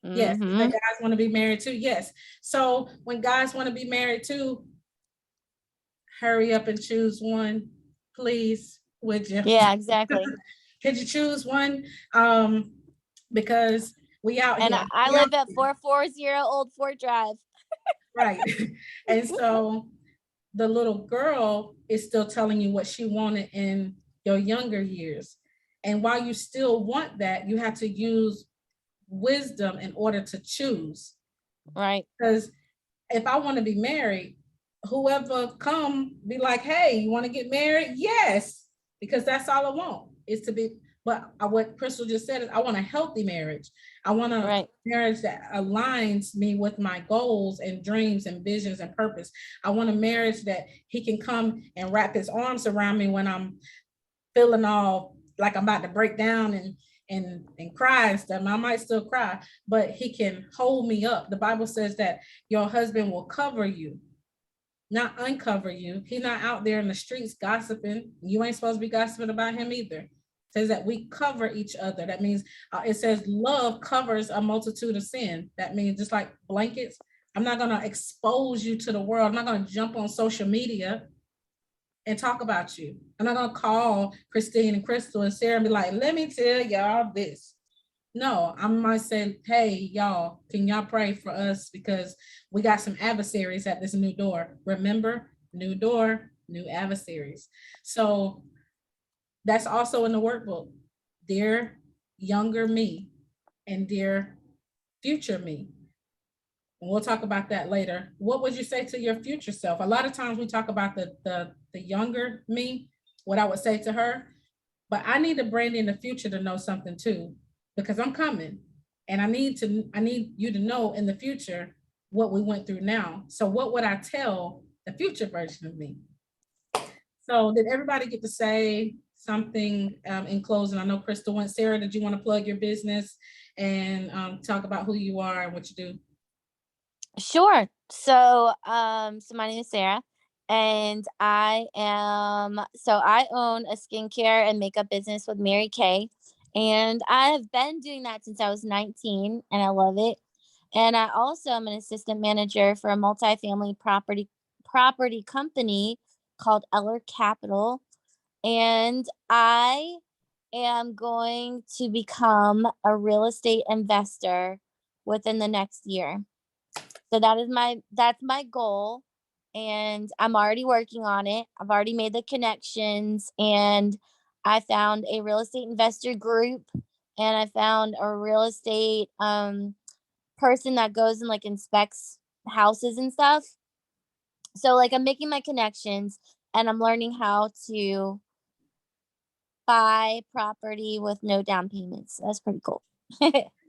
Yes. The Mm-hmm. guys want to be married too. Yes. So when guys want to be married too, hurry up and choose one, please, would you? Yeah, exactly. Could you choose one? Because we out And here. I We out live at here. 440 Old Fort Drive. Right. And so the little girl is still telling you what she wanted in your younger years. And while you still want that, you have to use wisdom in order to choose. Right. Because if I want to be married, whoever come be like, hey, you want to get married? Yes, because that's all I want is to be. But what Crystal just said is I want a healthy marriage. I want a Right. marriage that aligns me with my goals and dreams and visions and purpose. I want a marriage that he can come and wrap his arms around me when I'm feeling all like I'm about to break down and cry and stuff. I might still cry, but he can hold me up. The Bible says that your husband will cover you, not uncover you. He's not out there in the streets gossiping. You ain't supposed to be gossiping about him either. It says that we cover each other. That means it says love covers a multitude of sin. That means just like blankets. I'm not going to expose you to the world. I'm not going to jump on social media and talk about you. I'm not gonna call Christine and Crystal and Sarah and be like, let me tell y'all this. No, I might say, hey, y'all, can y'all pray for us? Because we got some adversaries at this new door. Remember, new door, new adversaries. So that's also in the workbook. Dear younger me and dear future me. And we'll talk about that later. What would you say to your future self? A lot of times we talk about the younger me, what I would say to her, but I need a Brandy in the future to know something too, because I'm coming, and I need you to know in the future what we went through now. So what would I tell the future version of me? So did everybody get to say something in closing? I know Crystal went. Sarah, did you want to plug your business and talk about who you are and what you do? Sure. So my name is Sarah, and I own a skincare and makeup business with Mary Kay, and I have been doing that since I was 19, and I love it. And I also am an assistant manager for a multifamily property company called Eller Capital, and I am going to become a real estate investor within the next year. So that's my goal, and I'm already working on it. I've already made the connections, and I found a real estate investor group, and I found a real estate person that goes and like inspects houses and stuff. So like I'm making my connections, and I'm learning how to buy property with no down payments. That's pretty cool.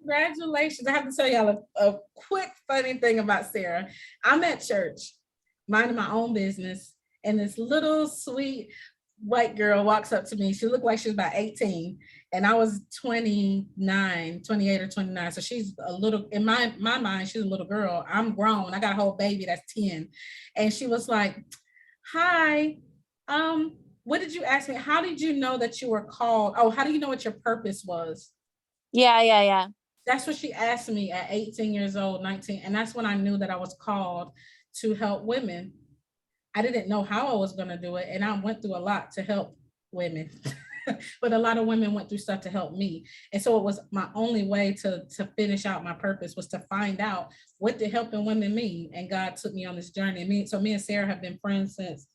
Congratulations. I have to tell y'all a quick funny thing about Sarah. I'm at church, minding my own business, and this little sweet white girl walks up to me. She looked like she was about 18 and I was 29, 28 or 29. So she's a little, in my mind, she's a little girl. I'm grown. I got a whole baby that's 10. And she was like, hi, what did you ask me? How did you know that you were called? Oh, how do you know what your purpose was? Yeah. That's what she asked me at 18 years old, 19. And that's when I knew that I was called to help women. I didn't know how I was going to do it. And I went through a lot to help women, but a lot of women went through stuff to help me. And so it was my only way to finish out my purpose was to find out what did helping women mean. And God took me on this journey. Me and Sarah have been friends since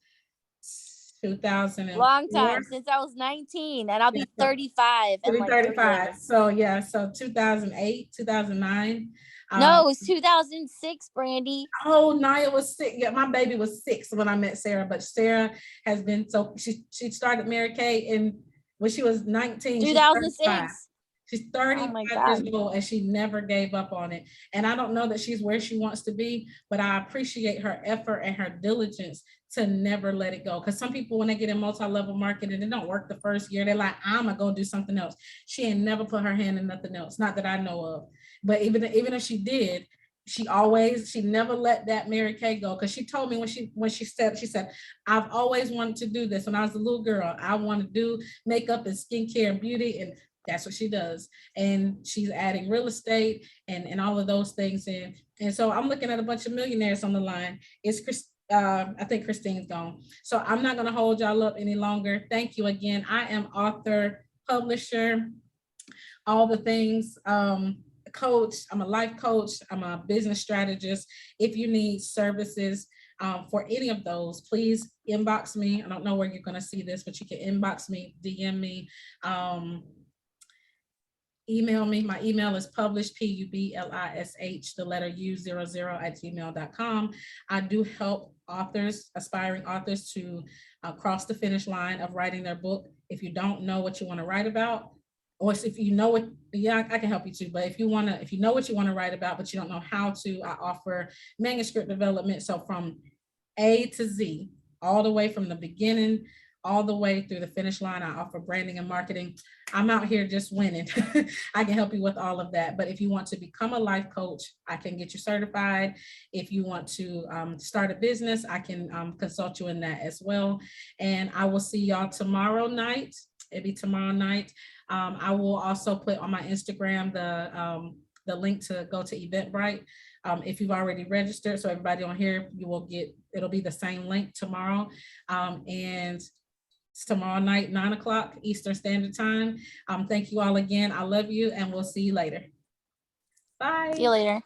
2004. Long time, since I was 19, and I'll be 35 in like 3 days. So yeah, so 2008, 2009. No, it was 2006, Brandy. Oh, Naya was 6. Yeah, my baby was 6 when I met Sarah, but Sarah has been, so she started Mary Kay when she was 19. 2006. She's 35 Oh my years God. old and she never gave up on it. And I don't know that she's where she wants to be, but I appreciate her effort and her diligence to never let it go. Because some people, when they get in multi-level marketing, it don't work the first year. They're like, I'm gonna go do something else. She ain't never put her hand in nothing else, not that I know of. But even if she did, she never let that Mary Kay go. Because she told me when she said, I've always wanted to do this. When I was a little girl, I want to do makeup and skincare and beauty, and that's what she does. And she's adding real estate and all of those things in. And so I'm looking at a bunch of millionaires on the line. I think Christine's gone. So I'm not going to hold y'all up any longer. Thank you again. I am author, publisher, all the things, coach. I'm a life coach. I'm a business strategist. If you need services for any of those, please inbox me. I don't know where you're going to see this, but you can inbox me, DM me, email me. My email is published, PUBLISH, the letter U00 @gmail.com. I do help authors, aspiring authors, to cross the finish line of writing their book. If you don't know what you want to write about, or if you know what, yeah, I can help you too. But if you know what you want to write about, but you don't know how to, I offer manuscript development. So from A to Z, all the way from the beginning, all the way through the finish line, I offer branding and marketing. I'm out here just winning. I can help you with all of that. But if you want to become a life coach, I can get you certified. If you want to start a business, I can consult you in that as well. And I will see y'all tomorrow night. It'll be tomorrow night. I will also put on my Instagram the link to go to Eventbrite. If you've already registered, so everybody on here, it'll be the same link tomorrow. And it's tomorrow night, 9 o'clock Eastern Standard Time. Thank you all again. I love you, and we'll see you later. Bye. See you later.